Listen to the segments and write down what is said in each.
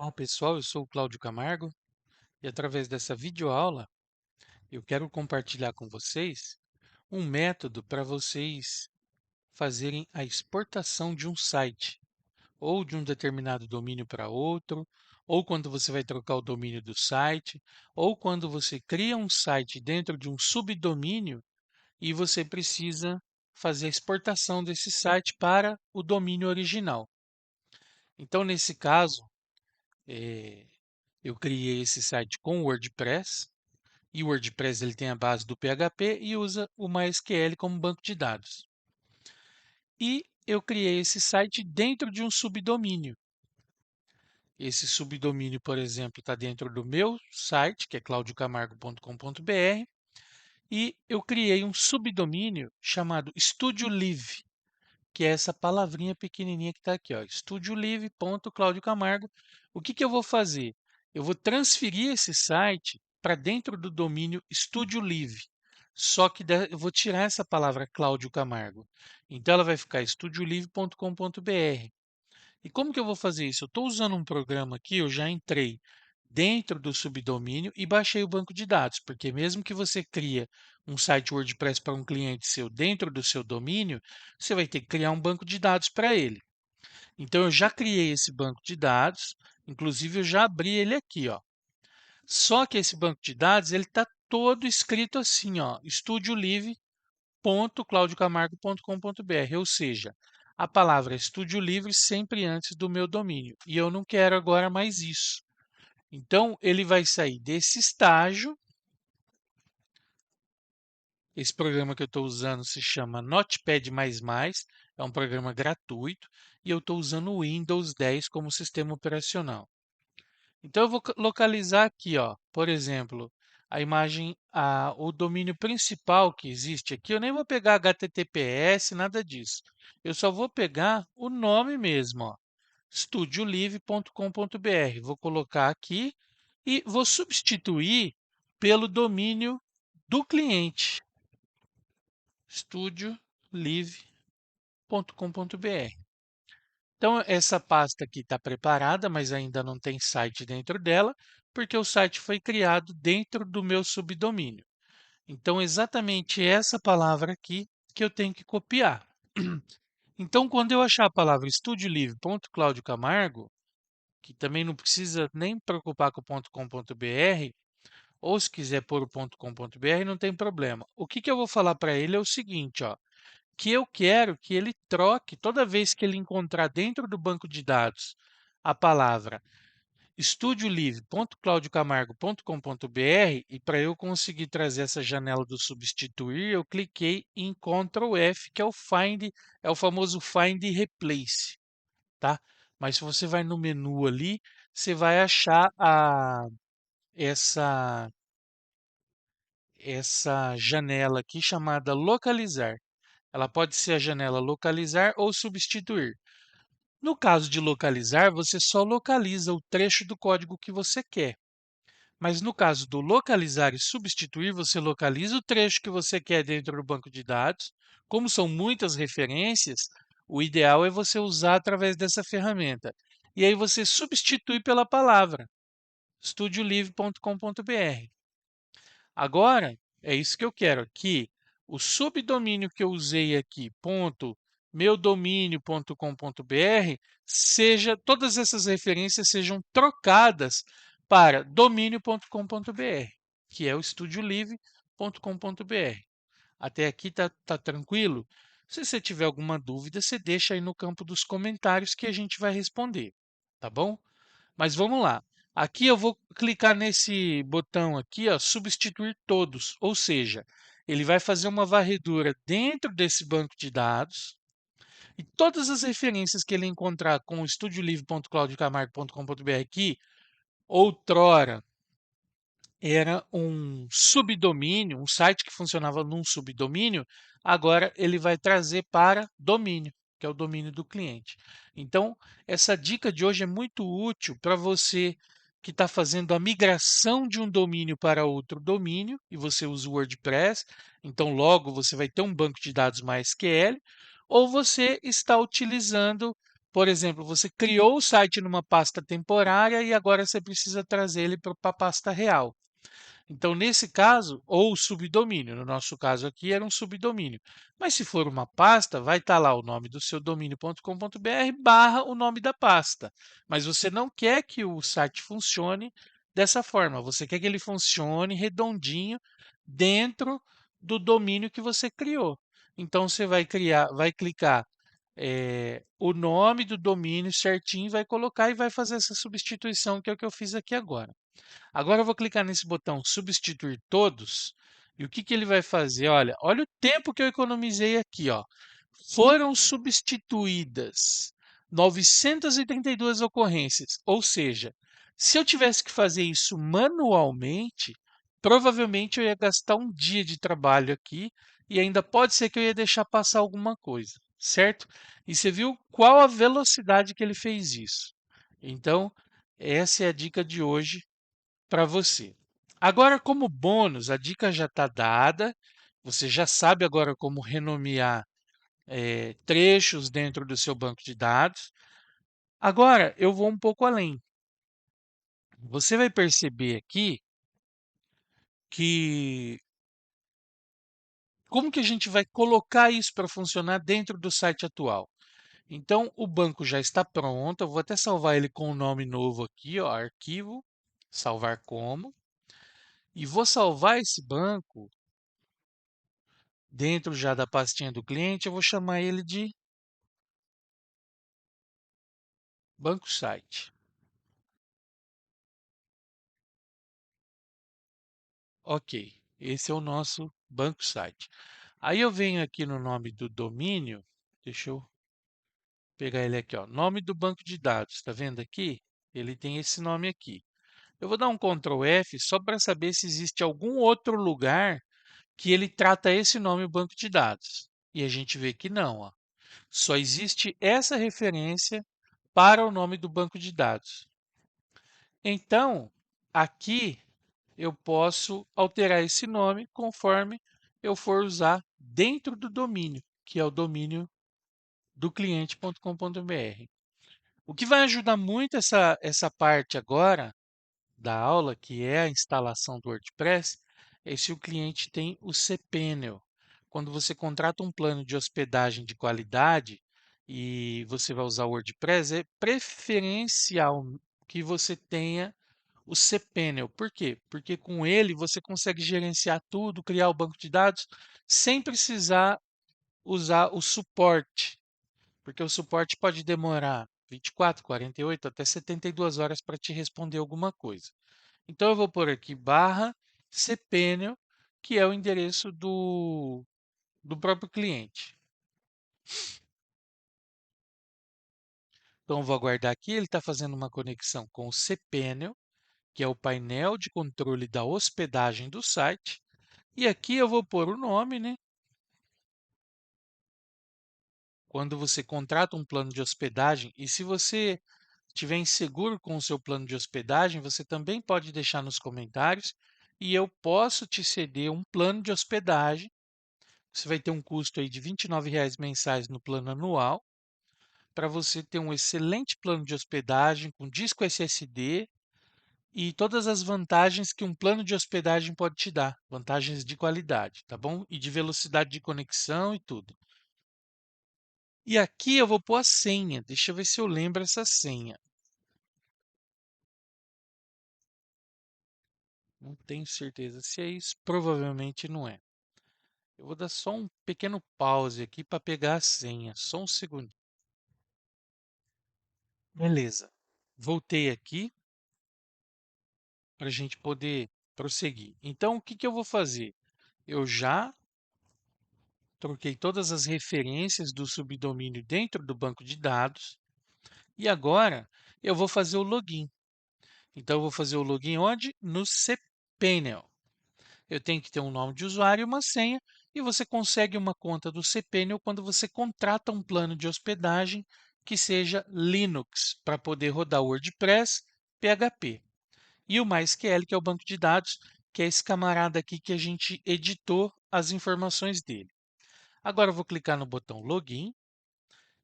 Olá pessoal, eu sou o Cláudio Camargo e através dessa videoaula eu quero compartilhar com vocês um método para vocês fazerem a exportação de um site ou de um determinado domínio para outro, ou quando você vai trocar o domínio do site, ou quando você cria um site dentro de um subdomínio e você precisa fazer a exportação desse site para o domínio original. Então, nesse caso, eh, eu criei esse site com o WordPress, e o WordPress ele tem a base do PHP e usa o MySQL como banco de dados. E eu criei esse site dentro de um subdomínio. Esse subdomínio, por exemplo, está dentro do meu site, que é claudiocamargo.com.br, e eu criei um subdomínio chamado Studio Live, que é essa palavrinha pequenininha que está aqui, ó, estudiolive.claudiocamargo. O que eu vou fazer? Eu vou transferir esse site para dentro do domínio Studio Live. Só que eu vou tirar essa palavra Cláudio Camargo. Então ela vai ficar estudiolive.com.br. E como que eu vou fazer isso? Eu estou usando um programa aqui, eu já entrei dentro do subdomínio e baixei o banco de dados, porque mesmo que você cria um site WordPress para um cliente seu dentro do seu domínio, você vai ter que criar um banco de dados para ele. Então eu já criei esse banco de dados, inclusive eu já abri ele aqui, ó. Só que esse banco de dados ele está todo escrito assim, ó, estudiolivre.claudiocamargo.com.br, ou seja, a palavra Estúdio Livre sempre antes do meu domínio. E eu não quero agora mais isso. Então, ele vai sair desse estágio. Esse programa que eu estou usando se chama Notepad++, é um programa gratuito, e eu estou usando o Windows 10 como sistema operacional. Então, eu vou localizar aqui, ó, por exemplo, a imagem, o domínio principal que existe aqui. Eu nem vou pegar HTTPS, nada disso. Eu só vou pegar o nome mesmo, ó, estudiolive.com.br. Vou colocar aqui e vou substituir pelo domínio do cliente, estudiolive.com.br. Então, essa pasta aqui está preparada, mas ainda não tem site dentro dela, porque o site foi criado dentro do meu subdomínio. Então, exatamente essa palavra aqui que eu tenho que copiar. Então, quando eu achar a palavra estudiolivre.claudiocamargo, que também não precisa nem preocupar com o .com.br, ou se quiser pôr o .com.br, não tem problema. O que eu vou falar para ele é o seguinte, ó, que eu quero que ele troque toda vez que ele encontrar dentro do banco de dados a palavra estudiolive.claudiocamargo.com.br, e para eu conseguir trazer essa janela do substituir, eu cliquei em Ctrl F, que é o Find, é o famoso Find e Replace, tá? Mas se você vai no menu ali, você vai achar essa essa janela aqui chamada localizar. Ela pode ser a janela localizar ou substituir. No caso de localizar, você só localiza o trecho do código que você quer. Mas no caso do localizar e substituir, você localiza o trecho que você quer dentro do banco de dados. Como são muitas referências, o ideal é você usar através dessa ferramenta. E aí você substitui pela palavra estudiolive.com.br. Agora, é isso que eu quero aqui. O subdomínio que eu usei aqui, .meudomínio.com.br, todas essas referências sejam trocadas para domínio.com.br, que é o estudiolive.com.br. Até aqui tá tranquilo? Se você tiver alguma dúvida, você deixa aí no campo dos comentários que a gente vai responder, tá bom? Mas vamos lá. Aqui eu vou clicar nesse botão aqui, ó, substituir todos, ou seja, ele vai fazer uma varredura dentro desse banco de dados e todas as referências que ele encontrar com o estudiolivre.claudiocamargo.com.br, que outrora era um subdomínio, um site que funcionava num subdomínio, agora ele vai trazer para domínio, que é o domínio do cliente. Então, essa dica de hoje é muito útil para você que está fazendo a migração de um domínio para outro domínio, e você usa o WordPress, então logo você vai ter um banco de dados MySQL, ou você está utilizando, Por exemplo, você criou o site numa pasta temporária e agora você precisa trazer ele para a pasta real. Então, nesse caso, ou subdomínio, no nosso caso aqui era um subdomínio. Mas se for uma pasta, vai estar lá o nome do seu domínio.com.br barra o nome da pasta. Mas você não quer que o site funcione dessa forma. Você quer que ele funcione redondinho dentro do domínio que você criou. Então, você vai clicar o nome do domínio certinho, vai colocar e vai fazer essa substituição, que é o que eu fiz aqui agora. Agora eu vou clicar nesse botão substituir todos. E o que que ele vai fazer? Olha o tempo que eu economizei aqui, ó. Foram substituídas 932 ocorrências. Ou seja, se eu tivesse que fazer isso manualmente, provavelmente eu ia gastar um dia de trabalho aqui e ainda pode ser que eu ia deixar passar alguma coisa, certo? E você viu qual a velocidade que ele fez isso. Então, essa é a dica de hoje para você. Agora, como bônus, a dica já está dada. Você já sabe agora como renomear trechos dentro do seu banco de dados. Agora, eu vou um pouco além. Você vai perceber aqui que como que a gente vai colocar isso para funcionar dentro do site atual. Então, o banco já está pronto. Eu vou até salvar ele com o nome novo aqui, ó, arquivo, salvar como. E vou salvar esse banco dentro já da pastinha do cliente. Eu vou chamar ele de banco site. Ok, esse é o nosso banco site. Aí eu venho aqui no nome do domínio, deixa eu pegar ele aqui, ó, nome do banco de dados, está vendo aqui? Ele tem esse nome aqui. Eu vou dar um Ctrl F só para saber se existe algum outro lugar que ele trata esse nome banco de dados. E a gente vê que não, ó. Só existe essa referência para o nome do banco de dados. Então, aqui eu posso alterar esse nome conforme eu for usar dentro do domínio, que é o domínio do cliente.com.br. O que vai ajudar muito essa parte agora da aula, que é a instalação do WordPress, é se o cliente tem o cPanel. Quando você contrata um plano de hospedagem de qualidade e você vai usar o WordPress, é preferencial que você tenha o cPanel. Por quê? Porque com ele você consegue gerenciar tudo, criar o banco de dados, sem precisar usar o suporte, porque o suporte pode demorar 24, 48, até 72 horas para te responder alguma coisa. Então eu vou pôr aqui barra cPanel, que é o endereço do próprio cliente. Então eu vou aguardar aqui, ele está fazendo uma conexão com o cPanel, que é o painel de controle da hospedagem do site. E aqui eu vou pôr o nome, né? Quando você contrata um plano de hospedagem, e se você estiver inseguro com o seu plano de hospedagem, você também pode deixar nos comentários e eu posso te ceder um plano de hospedagem. Você vai ter um custo aí de R$ 29 mensais no plano anual, para você ter um excelente plano de hospedagem com disco SSD e todas as vantagens que um plano de hospedagem pode te dar, vantagens de qualidade, tá bom? E de velocidade de conexão e tudo. E aqui eu vou pôr a senha. Deixa eu ver se eu lembro essa senha. Não tenho certeza se é isso. Provavelmente não é. Eu vou dar só um pequeno pause aqui para pegar a senha. Só um segundo. Beleza. Voltei aqui para a gente poder prosseguir. Então, o que que eu vou fazer? Eu já troquei todas as referências do subdomínio dentro do banco de dados e agora eu vou fazer o login. Então, eu vou fazer o login onde? No cPanel. Eu tenho que ter um nome de usuário e uma senha, e você consegue uma conta do cPanel quando você contrata um plano de hospedagem que seja Linux, para poder rodar WordPress, PHP. E o MySQL, que é o banco de dados, que é esse camarada aqui que a gente editou as informações dele. Agora eu vou clicar no botão Login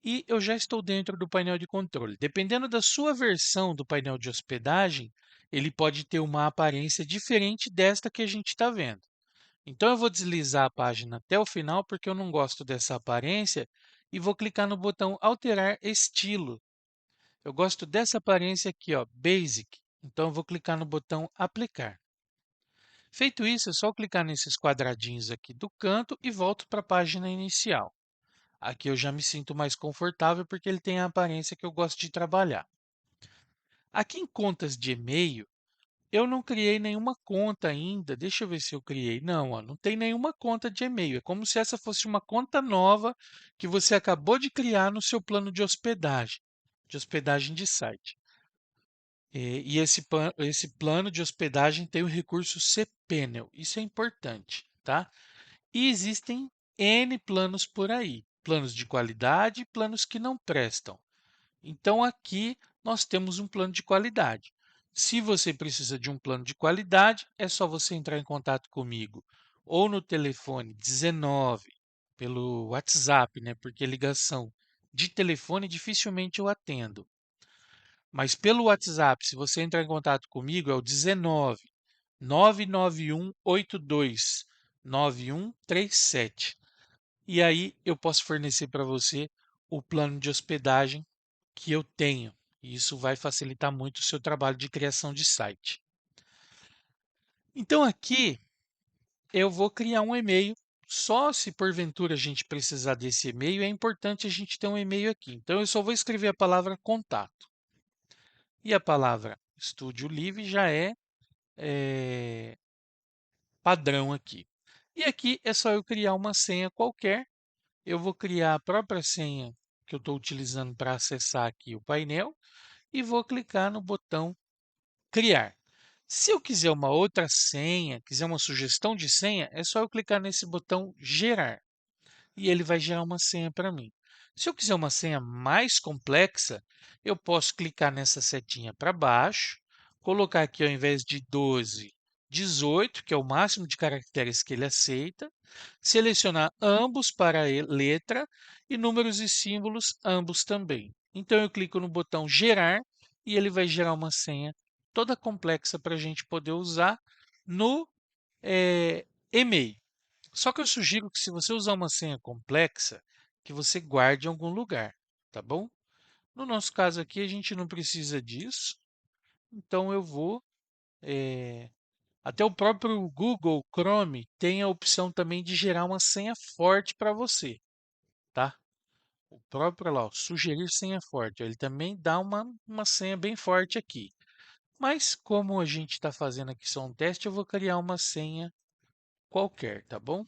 e eu já estou dentro do painel de controle. Dependendo da sua versão do painel de hospedagem, ele pode ter uma aparência diferente desta que a gente está vendo. Então, eu vou deslizar a página até o final, porque eu não gosto dessa aparência, e vou clicar no botão Alterar Estilo. Eu gosto dessa aparência aqui, ó, Basic. Então, eu vou clicar no botão Aplicar. Feito isso, é só clicar nesses quadradinhos aqui do canto e volto para a página inicial. Aqui eu já me sinto mais confortável porque ele tem a aparência que eu gosto de trabalhar. Aqui em contas de e-mail, eu não criei nenhuma conta ainda. Deixa eu ver se eu criei. Não, ó, não tem nenhuma conta de e-mail. É como se essa fosse uma conta nova que você acabou de criar no seu plano de hospedagem de site. E esse plano de hospedagem tem o recurso cPanel. Isso é importante, tá? E existem N planos por aí, planos de qualidade e planos que não prestam. Então, aqui nós temos um plano de qualidade. Se você precisa de um plano de qualidade, é só você entrar em contato comigo ou no telefone 19, pelo WhatsApp, né? Porque ligação de telefone dificilmente eu atendo. Mas pelo WhatsApp, se você entrar em contato comigo, é o 19 99182 9137. E aí eu posso fornecer para você o plano de hospedagem que eu tenho. E isso vai facilitar muito o seu trabalho de criação de site. Então aqui eu vou criar um e-mail. Só se porventura a gente precisar desse e-mail, é importante a gente ter um e-mail aqui. Então eu só vou escrever a palavra contato. E a palavra Estúdio Live já é padrão aqui. E aqui é só eu criar uma senha qualquer. Eu vou criar a própria senha que eu estou utilizando para acessar aqui o painel e vou clicar no botão Criar. Se eu quiser uma outra senha, quiser uma sugestão de senha, é só eu clicar nesse botão Gerar e ele vai gerar uma senha para mim. Se eu quiser uma senha mais complexa, eu posso clicar nessa setinha para baixo, colocar aqui ao invés de 12, 18, que é o máximo de caracteres que ele aceita, selecionar ambos para a letra e números e símbolos ambos também. Então eu clico no botão Gerar e ele vai gerar uma senha toda complexa para a gente poder usar no e-mail. Só que eu sugiro que se você usar uma senha complexa, que você guarde em algum lugar, tá bom? No nosso caso aqui, a gente não precisa disso, então eu vou. Até o próprio Google Chrome tem a opção também de gerar uma senha forte para você, tá? O próprio lá, ó, sugerir senha forte, ele também dá uma senha bem forte aqui. Mas como a gente está fazendo aqui só um teste, eu vou criar uma senha qualquer, tá bom?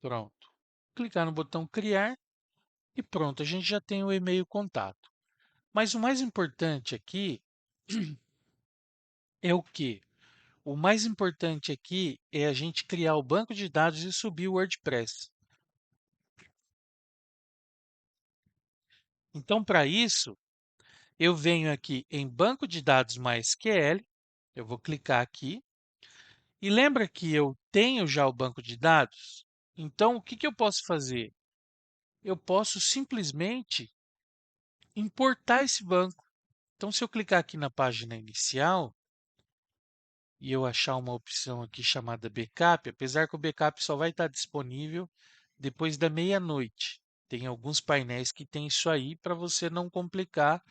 Pronto. Clicar no botão criar e pronto, a gente já tem o e-mail contato. Mas o mais importante aqui é o quê? O mais importante aqui é a gente criar o banco de dados e subir o WordPress. Então, para isso, eu venho aqui em Banco de Dados MySQL, eu vou clicar aqui, e lembra que eu tenho já o banco de dados? Então, o que que eu posso fazer? Eu posso simplesmente importar esse banco. Então, se eu clicar aqui na página inicial, e eu achar uma opção aqui chamada backup, apesar que o backup só vai estar disponível depois da meia-noite. Tem alguns painéis que tem isso aí para você não complicar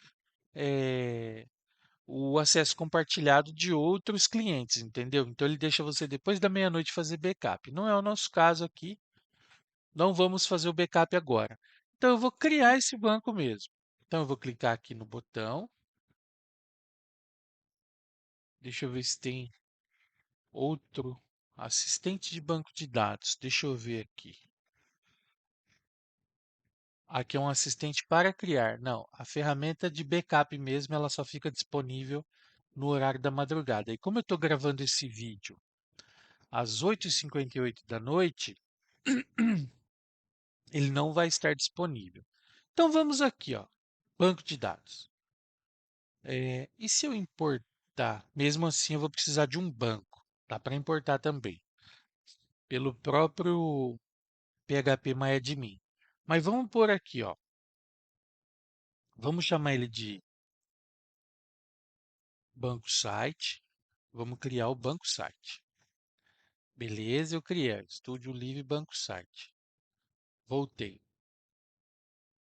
o acesso compartilhado de outros clientes, entendeu? Então ele deixa você depois da meia-noite fazer backup. Não é o nosso caso aqui, não vamos fazer o backup agora. Então eu vou criar esse banco mesmo. Então eu vou clicar aqui no botão, deixa eu ver se tem outro assistente de banco de dados. Deixa eu ver aqui. Aqui é um assistente para criar. Não, a ferramenta de backup mesmo, ela só fica disponível no horário da madrugada. E como eu estou gravando esse vídeo às 8h58 da noite, ele não vai estar disponível. Então vamos aqui, ó, banco de dados. E se eu importar? Tá, mesmo assim eu vou precisar de um banco. Dá para importar também, pelo próprio PHP MyAdmin. Mas vamos por aqui, ó. Vamos chamar ele de banco site. Vamos criar o banco site. Beleza, eu criei. Estúdio Livre Banco Site. Voltei.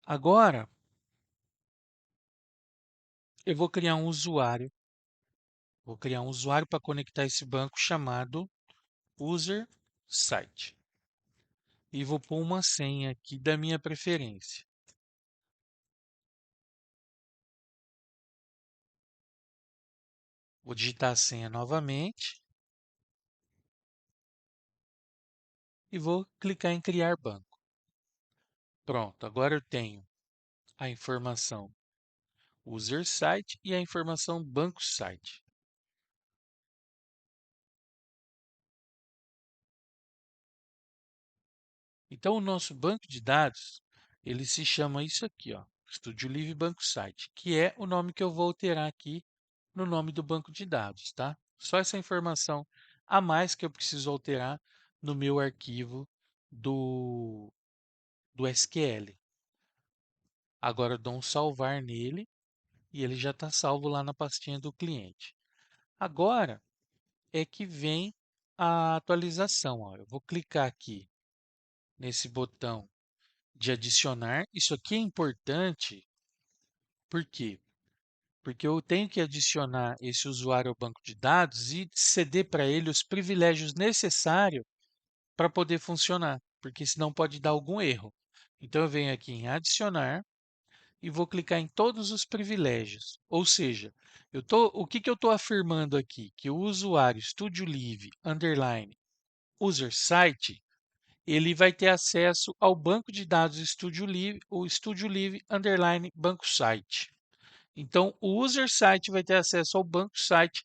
Agora, eu vou criar um usuário. Vou criar um usuário para conectar esse banco chamado user site. E vou pôr uma senha aqui da minha preferência. Vou digitar a senha novamente e vou clicar em criar banco. Pronto, agora eu tenho a informação user site e a informação banco site. Então, o nosso banco de dados, ele se chama isso aqui, ó, Estúdio Livre Banco Site, que é o nome que eu vou alterar aqui no nome do banco de dados, tá? Só essa informação a mais que eu preciso alterar no meu arquivo do SQL. Agora eu dou um salvar nele e ele já está salvo lá na pastinha do cliente. Agora é que vem a atualização. Ó. Eu vou clicar aqui nesse botão de adicionar. Isso aqui é importante, por quê? Porque eu tenho que adicionar esse usuário ao banco de dados e ceder para ele os privilégios necessários para poder funcionar, porque senão pode dar algum erro. Então eu venho aqui em adicionar e vou clicar em todos os privilégios. Ou seja, o que eu estou afirmando aqui? Que o usuário Studio Live underline user site ele vai ter acesso ao banco de dados Studio Live, o Studio Live underline banco site. Então, o user site vai ter acesso ao banco site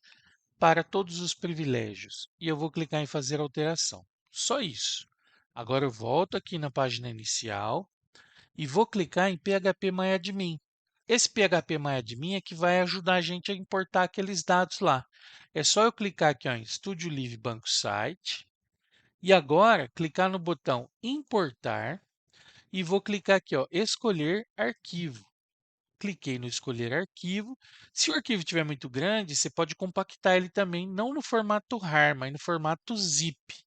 para todos os privilégios. E eu vou clicar em fazer alteração. Só isso. Agora eu volto aqui na página inicial e vou clicar em PHP Esse PHP é que vai ajudar a gente a importar aqueles dados lá. É só eu clicar aqui ó, em Studio Live Banco Site e agora clicar no botão importar e vou clicar aqui ó, escolher arquivo. Cliquei no escolher arquivo. Se o arquivo estiver muito grande, você pode compactar ele também, não no formato RAR, mas no formato zip,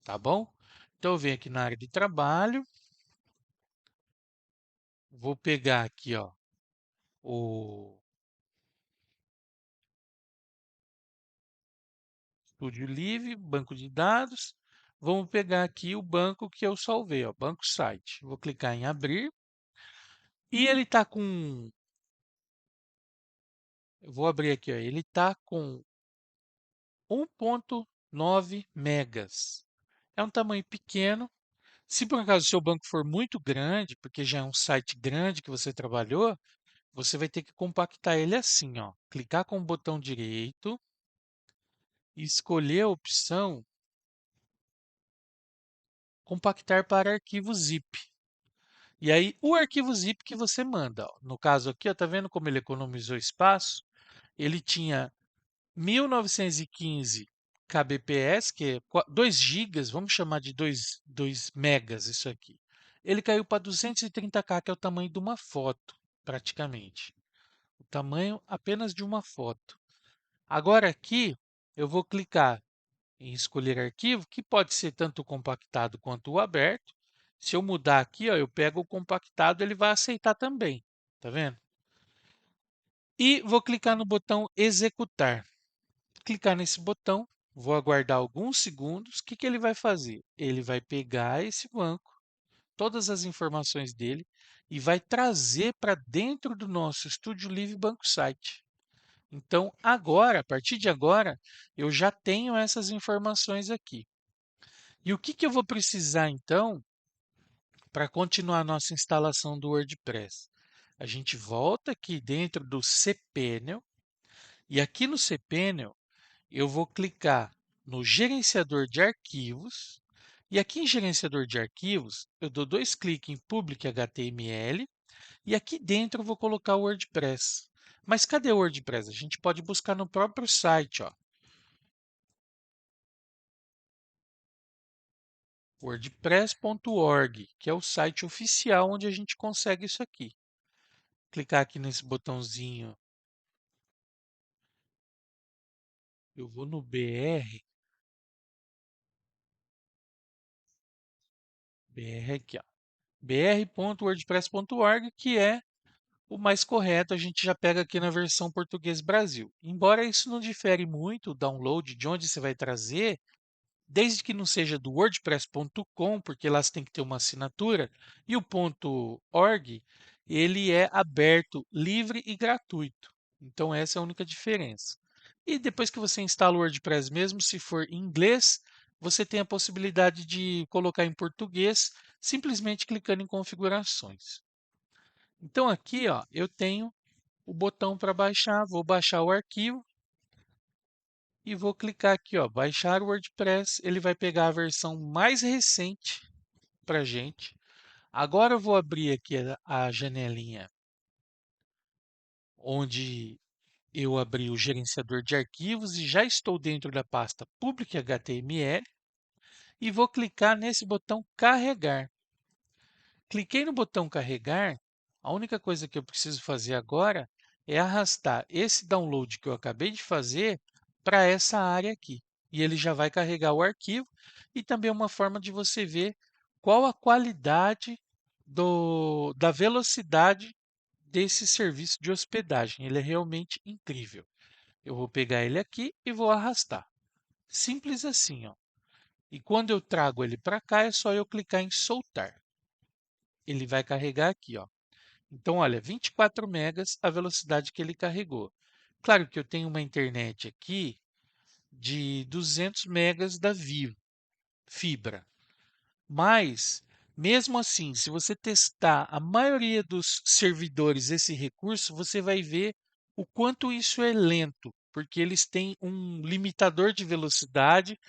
tá bom? Então eu venho aqui na área de trabalho, vou pegar aqui ó, o Estúdio Live, banco de dados. Vamos pegar aqui o banco que eu salvei, ó, banco site. Vou clicar em abrir e ele está com, eu vou abrir aqui, ó, ele está com 1,9 megas. É um tamanho pequeno. Se por acaso o seu banco for muito grande, porque já é um site grande que você trabalhou, você vai ter que compactar ele assim, ó. Clicar com o botão direito e escolher a opção compactar para arquivo zip. E aí, o arquivo zip que você manda. Ó. No caso aqui, ó, tá vendo como ele economizou espaço? Ele tinha 1915 kbps, que é 2 gigas, vamos chamar de 2 megas isso aqui. Ele caiu para 230K, que é o tamanho de uma foto, praticamente. O tamanho apenas de uma foto. Agora aqui, eu vou clicar em escolher arquivo, que pode ser tanto o compactado quanto o aberto. Se eu mudar aqui, ó, eu pego o compactado, ele vai aceitar também, tá vendo? E vou clicar no botão executar. Clicar nesse botão, vou aguardar alguns segundos. O que ele vai fazer? Ele vai pegar esse banco, todas as informações dele, e vai trazer para dentro do nosso Estúdio Live Banco Site. Então, agora, a partir de agora, eu já tenho essas informações aqui. E o que eu vou precisar, então, para continuar a nossa instalação do WordPress? A gente volta aqui dentro do cPanel, e aqui no cPanel eu vou clicar no gerenciador de arquivos, e aqui em gerenciador de arquivos, eu dou 2 cliques em Public HTML, e aqui dentro eu vou colocar o WordPress. Mas cadê o WordPress? A gente pode buscar no próprio site, ó. wordpress.org, que é o site oficial onde a gente consegue isso aqui. Clicar aqui nesse botãozinho, eu vou no BR aqui, ó, br.wordpress.org, que é o mais correto, a gente já pega aqui na versão português Brasil. Embora isso não difere muito o download de onde você vai trazer, desde que não seja do wordpress.com, porque lá você tem que ter uma assinatura, e o .org, ele é aberto, livre e gratuito. Então essa é a única diferença. E depois que você instala o WordPress mesmo, se for em inglês, você tem a possibilidade de colocar em português, simplesmente clicando em configurações. Então aqui, ó, eu tenho o botão para baixar, vou baixar o arquivo e vou clicar aqui, ó, baixar o WordPress. Ele vai pegar a versão mais recente para gente. Agora eu vou abrir aqui a janelinha onde eu abri o gerenciador de arquivos e já estou dentro da pasta Public HTML e vou clicar nesse botão carregar. Cliquei no botão carregar, a única coisa que eu preciso fazer agora é arrastar esse download que eu acabei de fazer para essa área aqui. E ele já vai carregar o arquivo e também é uma forma de você ver qual a qualidade da velocidade desse serviço de hospedagem. Ele é realmente incrível. Eu vou pegar ele aqui e vou arrastar. Simples assim, ó. E quando eu trago ele para cá, é só eu clicar em soltar. Ele vai carregar aqui, ó. Então, olha, 24 megas a velocidade que ele carregou. Claro que eu tenho uma internet aqui de 200 megas da Vivo, fibra. Mas, mesmo assim, se você testar a maioria dos servidores esse recurso, você vai ver o quanto isso é lento, porque eles têm um limitador de velocidade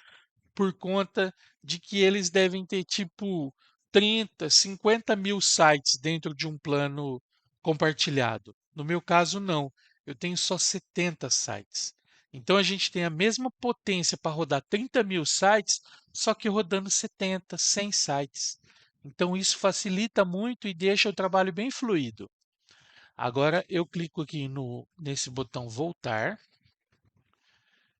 por conta de que eles devem ter tipo 30, 50 mil sites dentro de um plano compartilhado. No meu caso, não. Eu tenho só 70 sites. Então a gente tem a mesma potência para rodar 30 mil sites, só que rodando 70, 100 sites. Então isso facilita muito e deixa o trabalho bem fluido. Agora eu clico aqui nesse botão voltar.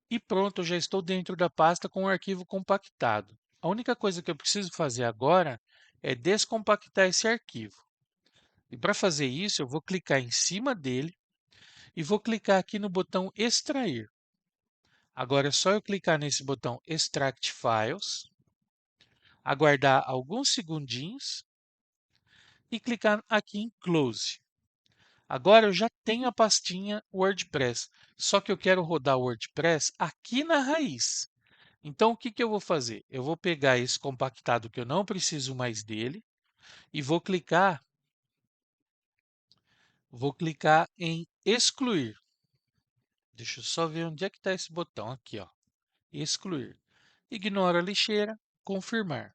E pronto, eu já estou dentro da pasta com o arquivo compactado. A única coisa que eu preciso fazer agora é descompactar esse arquivo. E para fazer isso, eu vou clicar em cima dele e vou clicar aqui no botão extrair. Agora é só eu clicar nesse botão Extract Files, aguardar alguns segundinhos e clicar aqui em Close. Agora eu já tenho a pastinha WordPress, só que eu quero rodar o WordPress aqui na raiz. Então, o que que eu vou fazer? Eu vou pegar esse compactado que eu não preciso mais dele e vou clicar em excluir. Deixa eu só ver onde é que está esse botão aqui, ó. Excluir. Ignora a lixeira, confirmar.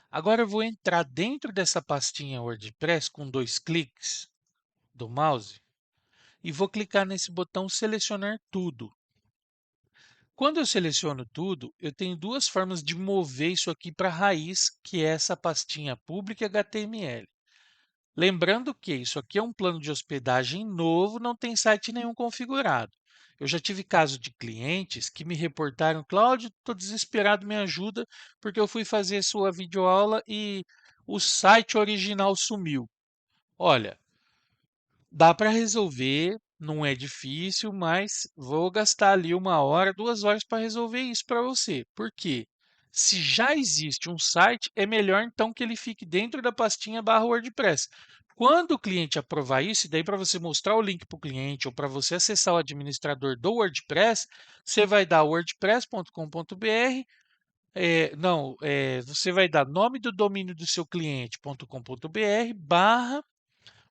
Agora eu vou entrar dentro dessa pastinha WordPress com 2 cliques do mouse e vou clicar nesse botão selecionar tudo. Quando eu seleciono tudo, eu tenho duas formas de mover isso aqui para a raiz, que é essa pastinha pública HTML. Lembrando que isso aqui é um plano de hospedagem novo, não tem site nenhum configurado. Eu já tive caso de clientes que me reportaram, Cláudio, estou desesperado, me ajuda, porque eu fui fazer sua videoaula e o site original sumiu. Olha, dá para resolver, não é difícil, mas vou gastar ali 1 hora, 2 horas para resolver isso para você. Por quê? Se já existe um site, é melhor então que ele fique dentro da pastinha barra WordPress. Quando o cliente aprovar isso, e daí para você mostrar o link para o cliente ou para você acessar o administrador do WordPress, você vai dar wordpress.com.br, não, você vai dar nome do domínio do seu cliente.com.br barra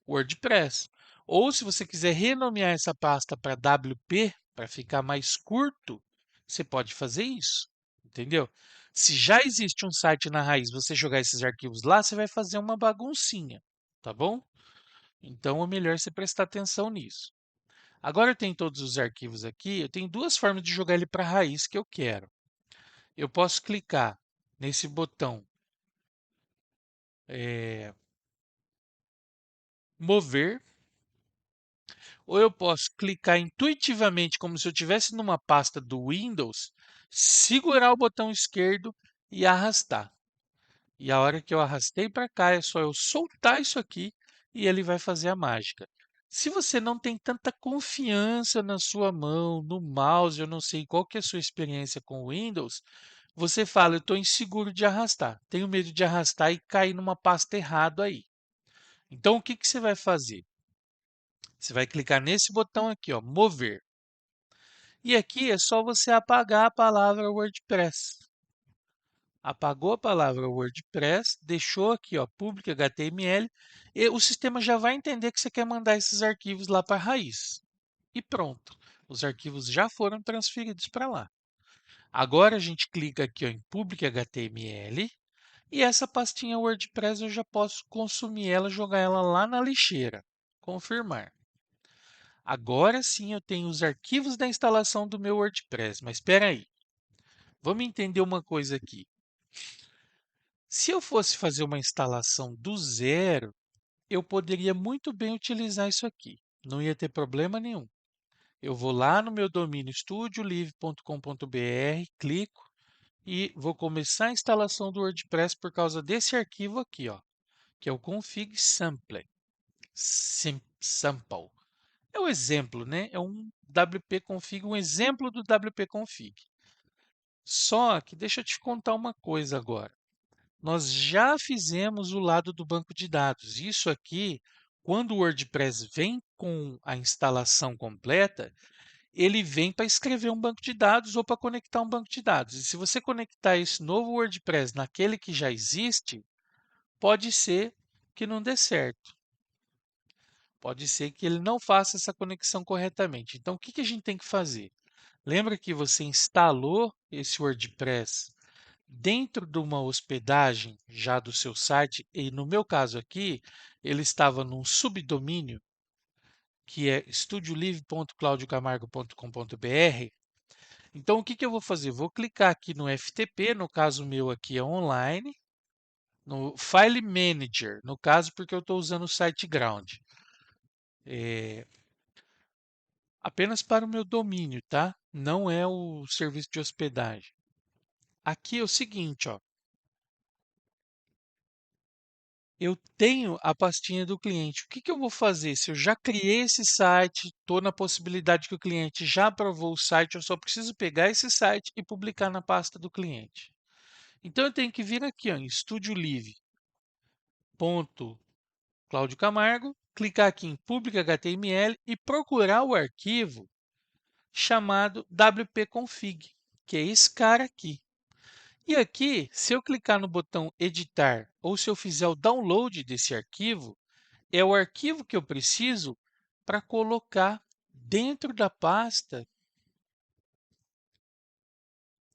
WordPress. Ou se você quiser renomear essa pasta para WP, para ficar mais curto, você pode fazer isso, entendeu? Se já existe um site na raiz, você jogar esses arquivos lá, você vai fazer uma baguncinha, tá bom? Então é melhor você prestar atenção nisso. Agora eu tenho todos os arquivos aqui, eu tenho duas formas de jogar ele para a raiz que eu quero. Eu posso clicar nesse botão mover, ou eu posso clicar intuitivamente, como se eu estivesse numa pasta do Windows, segurar o botão esquerdo e arrastar. E a hora que eu arrastei para cá, é só eu soltar isso aqui e ele vai fazer a mágica. Se você não tem tanta confiança na sua mão, no mouse, eu não sei qual que é a sua experiência com o Windows, você fala, eu estou inseguro de arrastar, tenho medo de arrastar e cair numa pasta errado aí. Então, o que que você vai fazer? Você vai clicar nesse botão aqui, ó, mover. E aqui é só você apagar a palavra WordPress. Apagou a palavra WordPress, deixou aqui, ó, public HTML, e o sistema já vai entender que você quer mandar esses arquivos lá para a raiz. E pronto, os arquivos já foram transferidos para lá. Agora a gente clica aqui, ó, em public HTML e essa pastinha WordPress eu já posso consumir ela, jogar ela lá na lixeira. Confirmar. Agora sim eu tenho os arquivos da instalação do meu WordPress, mas espera aí. Vamos entender uma coisa aqui. Se eu fosse fazer uma instalação do zero, eu poderia muito bem utilizar isso aqui. Não ia ter problema nenhum. Eu vou lá no meu domínio estudiolive.com.br, clico e vou começar a instalação do WordPress por causa desse arquivo aqui, ó, que é o config sample. Sample. É o exemplo, né? É um wp-config, um exemplo do wp-config. Só que deixa eu te contar uma coisa agora. Nós já fizemos o lado do banco de dados. Isso aqui, quando o WordPress vem com a instalação completa, ele vem para escrever um banco de dados ou para conectar um banco de dados. E se você conectar esse novo WordPress naquele que já existe, pode ser que não dê certo. Pode ser que ele não faça essa conexão corretamente. Então, o que que a gente tem que fazer? Lembra que você instalou esse WordPress dentro de uma hospedagem já do seu site, e no meu caso aqui, ele estava num subdomínio que é estudiolive.claudiocamargo.com.br. Então, o que que eu vou fazer? Vou clicar aqui no FTP, no caso meu aqui é online, no File Manager, no caso porque eu estou usando o SiteGround. Apenas para o meu domínio, tá? Não é o serviço de hospedagem. Aqui é o seguinte, ó. Eu tenho a pastinha do cliente. O que que eu vou fazer? Se eu já criei esse site, estou na possibilidade que o cliente já aprovou o site, eu só preciso pegar esse site e publicar na pasta do cliente. Então eu tenho que vir aqui, ó, em estudiolive.claudio Camargo, clicar aqui em Public HTML e procurar o arquivo chamado wp-config, que é esse cara aqui. E aqui, se eu clicar no botão editar ou se eu fizer o download desse arquivo, é o arquivo que eu preciso para colocar dentro da pasta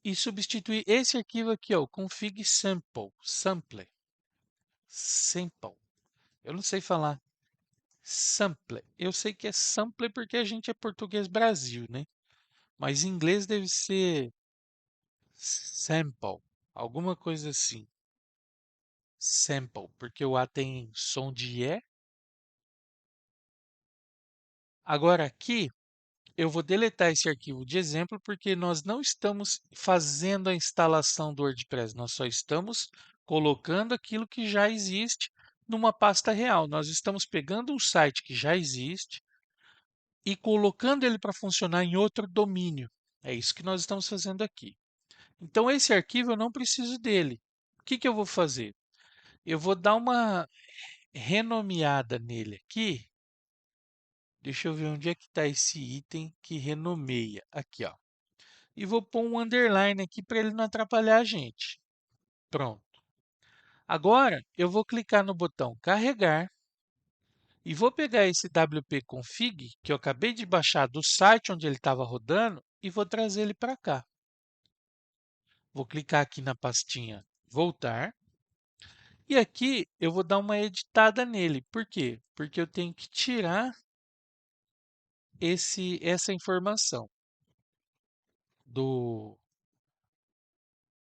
e substituir esse arquivo aqui, ó, o config sample. Sample. Eu não sei falar sample. Eu sei que é sample porque a gente é português Brasil, né? Mas em inglês deve ser sample, alguma coisa assim. Sample, porque o A tem som de E. Agora aqui eu vou deletar esse arquivo de exemplo porque nós não estamos fazendo a instalação do WordPress, nós só estamos colocando aquilo que já existe numa pasta real. Nós estamos pegando um site que já existe e colocando ele para funcionar em outro domínio. É isso que nós estamos fazendo aqui. Então, esse arquivo eu não preciso dele. O que que eu vou fazer? Eu vou dar uma renomeada nele aqui. Deixa eu ver onde é que está esse item que renomeia. Aqui, ó. E vou pôr um underline aqui para ele não atrapalhar a gente. Pronto. Agora eu vou clicar no botão carregar e vou pegar esse wp-config que eu acabei de baixar do site onde ele estava rodando e vou trazer ele para cá. Vou clicar aqui na pastinha voltar e aqui eu vou dar uma editada nele. Por quê? Porque eu tenho que tirar essa informação do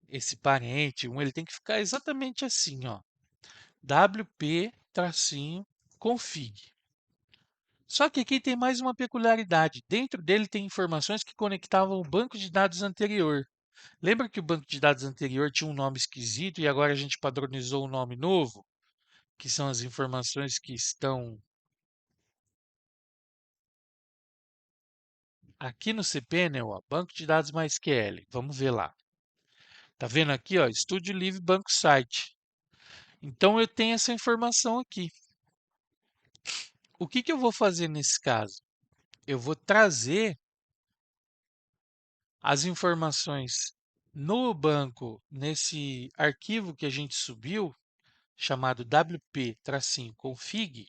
esse parente, ele tem que ficar exatamente assim, ó, wp-config. Só que aqui tem mais uma peculiaridade. Dentro dele tem informações que conectavam o banco de dados anterior. Lembra que o banco de dados anterior tinha um nome esquisito e agora a gente padronizou um nome novo? Que são as informações que estão aqui no cPanel, ó, banco de dados MySQL. Vamos ver lá. Tá vendo aqui, ó, Studio Live Banco Site. Então eu tenho essa informação aqui. O que que eu vou fazer nesse caso? Eu vou trazer as informações no banco, nesse arquivo que a gente subiu, chamado wp-config,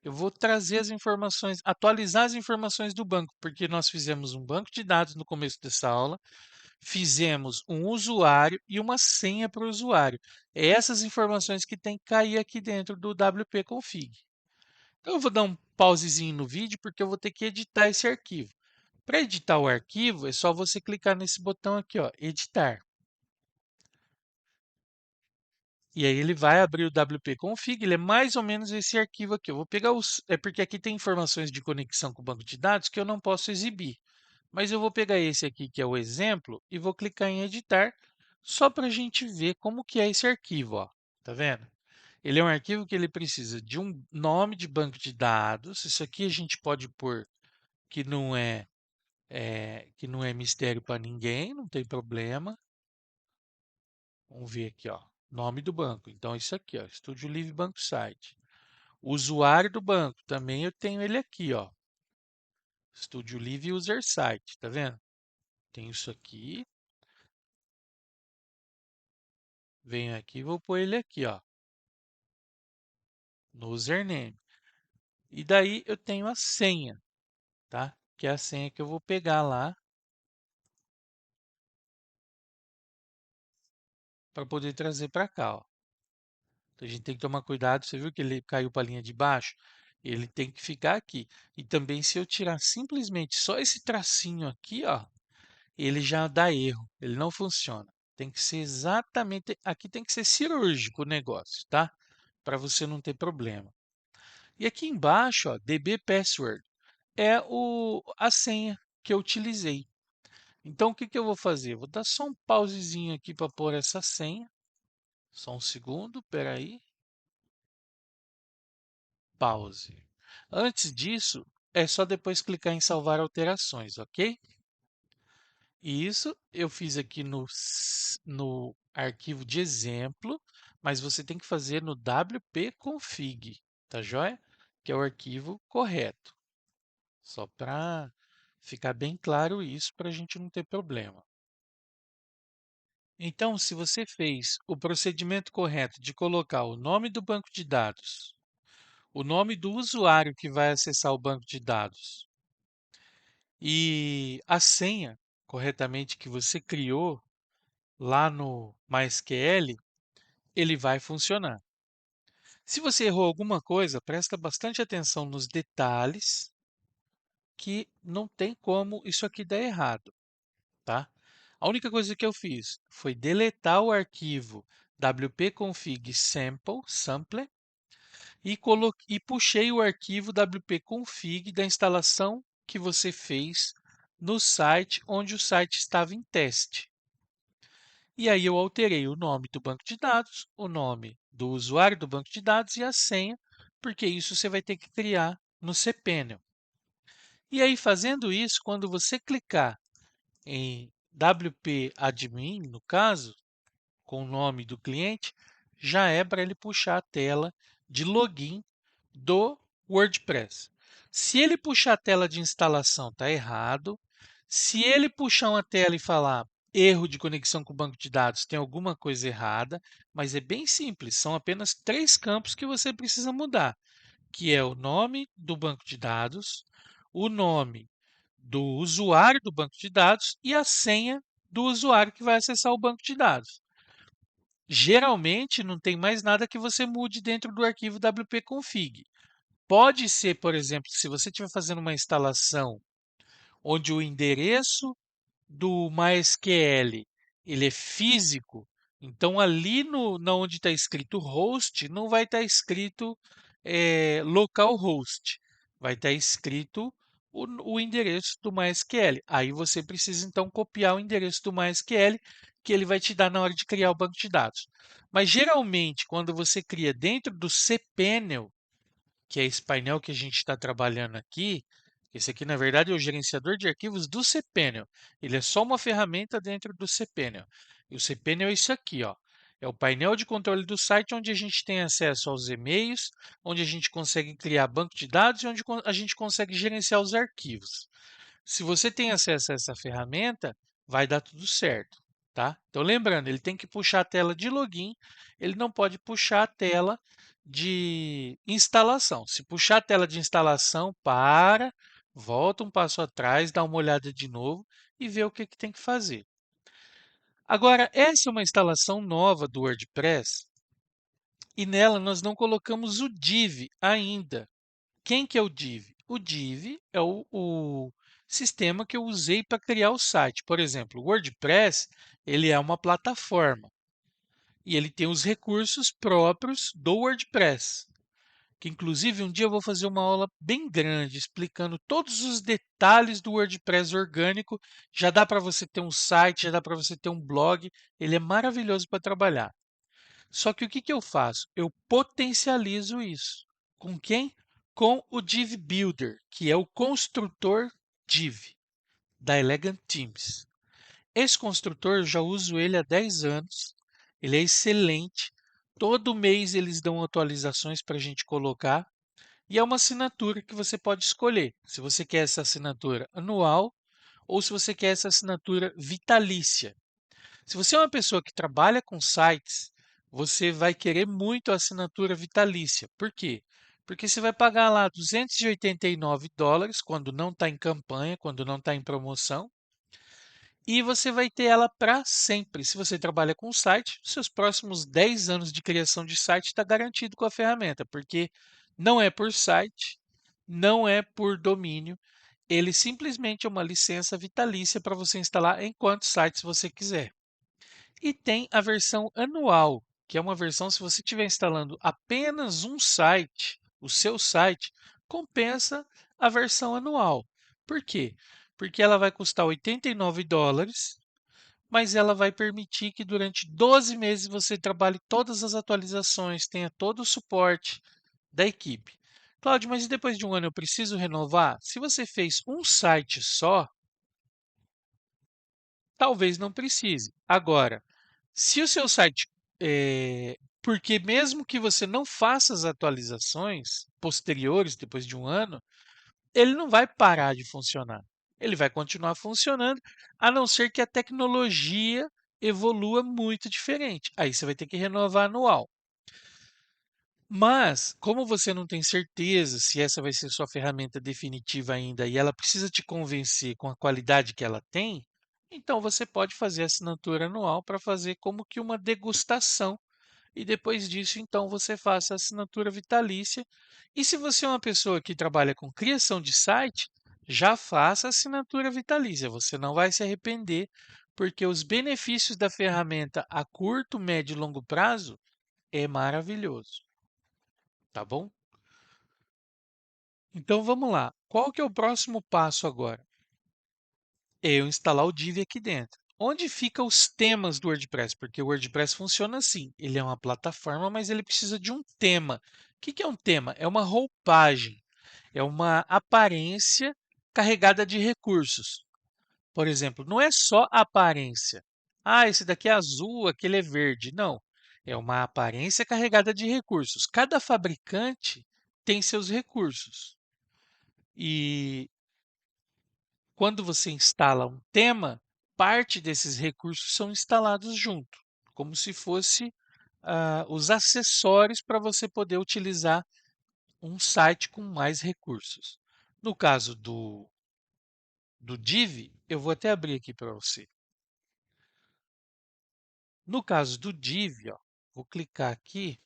eu vou trazer as informações, atualizar as informações do banco, porque nós fizemos um banco de dados no começo dessa aula, fizemos um usuário e uma senha para o usuário. É essas informações que tem que cair aqui dentro do wp-config. Então, eu vou dar um pausezinho no vídeo, porque eu vou ter que editar esse arquivo. Para editar o arquivo, é só você clicar nesse botão aqui, ó, editar. E aí ele vai abrir o wp-config, ele é mais ou menos esse arquivo aqui. Eu vou pegar os, é porque aqui tem informações de conexão com o banco de dados que eu não posso exibir. Mas eu vou pegar esse aqui, que é o exemplo, e vou clicar em editar, só para a gente ver como que é esse arquivo, ó. Tá vendo? Ele é um arquivo que ele precisa de um nome de banco de dados. Isso aqui a gente pode pôr que não é mistério para ninguém, não tem problema. Vamos ver aqui, ó, nome do banco. Então, isso aqui, ó, Studio Live Banco Site. O usuário do banco, também eu tenho ele aqui, ó, Studio Live User Site, tá vendo? Tem isso aqui, venho aqui e vou pôr ele aqui, ó, no username. E daí eu tenho a senha, tá? Que é a senha que eu vou pegar lá para poder trazer para cá, ó. Então, a gente tem que tomar cuidado. Você viu que ele caiu para a linha de baixo? Ele tem que ficar aqui. E também, se eu tirar simplesmente só esse tracinho aqui, ó, ele já dá erro. Ele não funciona. Tem que ser exatamente. Aqui tem que ser cirúrgico o negócio, tá? Para você não ter problema. E aqui embaixo, ó, DB Password é a senha que eu utilizei. Então, o que que eu vou fazer? Vou dar só um pausezinho aqui para pôr essa senha. Só um segundo, peraí. Pause. Antes disso, é só depois clicar em salvar alterações, ok? E isso eu fiz aqui no arquivo de exemplo, mas você tem que fazer no wp-config, tá joia? Que é o arquivo correto. Só para ficar bem claro isso, para a gente não ter problema. Então, se você fez o procedimento correto de colocar o nome do banco de dados, o nome do usuário que vai acessar o banco de dados e a senha corretamente que você criou lá no MySQL, ele vai funcionar. Se você errou alguma coisa, presta bastante atenção nos detalhes, que não tem como isso aqui dar errado, tá? A única coisa que eu fiz foi deletar o arquivo wp-config sample e puxei o arquivo wp-config da instalação que você fez no site onde o site estava em teste. E aí eu alterei o nome do banco de dados, o nome do usuário do banco de dados e a senha, porque isso você vai ter que criar no cPanel. E aí, fazendo isso, quando você clicar em WP Admin, no caso, com o nome do cliente, já é para ele puxar a tela de login do WordPress. Se ele puxar a tela de instalação, está errado. Se ele puxar uma tela e falar erro de conexão com o banco de dados, tem alguma coisa errada, mas é bem simples, são apenas três campos que você precisa mudar, que é o nome do banco de dados, o nome do usuário do banco de dados e a senha do usuário que vai acessar o banco de dados. Geralmente, não tem mais nada que você mude dentro do arquivo wp-config. Pode ser, por exemplo, se você estiver fazendo uma instalação onde o endereço do MySQL ele é físico, então ali no, na onde está escrito host, não vai estar escrito localhost, vai estar escrito o endereço do MySQL. Aí você precisa então copiar o endereço do MySQL que ele vai te dar na hora de criar o banco de dados. Mas geralmente, quando você cria dentro do cPanel, que é esse painel que a gente está trabalhando aqui, esse aqui, na verdade, é o gerenciador de arquivos do cPanel. Ele é só uma ferramenta dentro do cPanel. E o cPanel é isso aqui, ó. É o painel de controle do site onde a gente tem acesso aos e-mails, onde a gente consegue criar banco de dados e onde a gente consegue gerenciar os arquivos. Se você tem acesso a essa ferramenta, vai dar tudo certo, tá? Então, lembrando, ele tem que puxar a tela de login, ele não pode puxar a tela de instalação. Se puxar a tela de instalação, para, volta um passo atrás, dá uma olhada de novo e vê o que, que tem que fazer. Agora, essa é uma instalação nova do WordPress e nela nós não colocamos o div ainda. Quem que é o div? O div é o sistema que eu usei para criar o site. Por exemplo, o WordPress, ele é uma plataforma e ele tem os recursos próprios do WordPress, que inclusive um dia eu vou fazer uma aula bem grande explicando todos os detalhes do WordPress orgânico. Já dá para você ter um site, já dá para você ter um blog, ele é maravilhoso para trabalhar. Só que o que, que eu faço? Eu potencializo isso. Com quem? Com o Div Builder, que é o construtor Div da Elegant Teams. Esse construtor eu já uso ele há 10 anos. Ele é excelente. Todo mês eles dão atualizações para a gente colocar. E é uma assinatura que você pode escolher. Se você quer essa assinatura anual ou se você quer essa assinatura vitalícia. Se você é uma pessoa que trabalha com sites, você vai querer muito a assinatura vitalícia. Por quê? Porque você vai pagar lá US$ 289 quando não está em campanha, quando não está em promoção, e você vai ter ela para sempre. Se você trabalha com site, seus próximos 10 anos de criação de site está garantido com a ferramenta, porque não é por site, não é por domínio, ele simplesmente é uma licença vitalícia para você instalar em quantos sites você quiser. E tem a versão anual, que é uma versão se você estiver instalando apenas um site, o seu site, compensa a versão anual. Por quê? Porque ela vai custar US$ 89, mas ela vai permitir que durante 12 meses você trabalhe todas as atualizações, tenha todo o suporte da equipe. Cláudio, mas e depois de um ano eu preciso renovar? Se você fez um site só, talvez não precise. Agora, se o seu site, porque mesmo que você não faça as atualizações posteriores, depois de um ano, ele não vai parar de funcionar. Ele vai continuar funcionando, a não ser que a tecnologia evolua muito diferente. Aí você vai ter que renovar anual. Mas, como você não tem certeza se essa vai ser sua ferramenta definitiva ainda e ela precisa te convencer com a qualidade que ela tem, então você pode fazer assinatura anual para fazer como que uma degustação e depois disso, então você faça a assinatura vitalícia. E se você é uma pessoa que trabalha com criação de site, já faça a assinatura vitalícia. Você não vai se arrepender, porque os benefícios da ferramenta a curto, médio e longo prazo é maravilhoso, tá bom? Então vamos lá. Qual que é o próximo passo agora? É eu instalar o Divi aqui dentro. Onde ficam os temas do WordPress? Porque o WordPress funciona assim. Ele é uma plataforma, mas ele precisa de um tema. O que que é um tema? É uma roupagem, é uma aparência carregada de recursos. Por exemplo, não é só a aparência. Ah, esse daqui é azul, aquele é verde. Não. É uma aparência carregada de recursos. Cada fabricante tem seus recursos. E quando você instala um tema, parte desses recursos são instalados junto, como se fosse os acessórios para você poder utilizar um site com mais recursos. No caso do Div, eu vou até abrir aqui para você. No caso do Div, ó, vou clicar aqui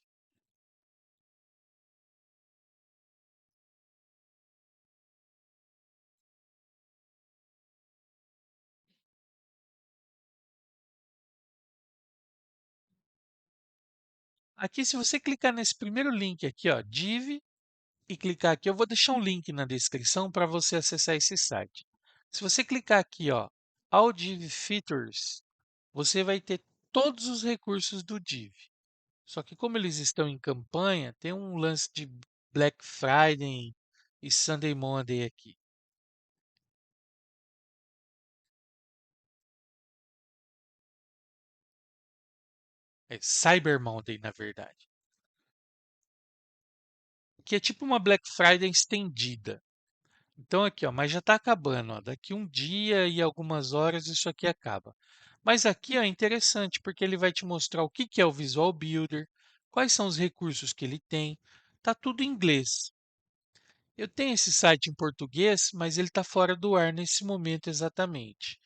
aqui se você clicar nesse primeiro link aqui, ó, Div, e clicar aqui, eu vou deixar um link na descrição para você acessar esse site. Se você clicar aqui, ó, All Div Features, você vai ter todos os recursos do Div. Só que como eles estão em campanha, tem um lance de Black Friday e Sunday Monday aqui. É Cyber Monday, na verdade. Que é tipo uma Black Friday estendida. Então aqui, ó, mas já está acabando, ó, daqui um dia e algumas horas isso aqui acaba. Mas aqui ó, é interessante porque ele vai te mostrar o que que é o Visual Builder, quais são os recursos que ele tem. Tá tudo em inglês. Eu tenho esse site em português, mas ele está fora do ar nesse momento exatamente.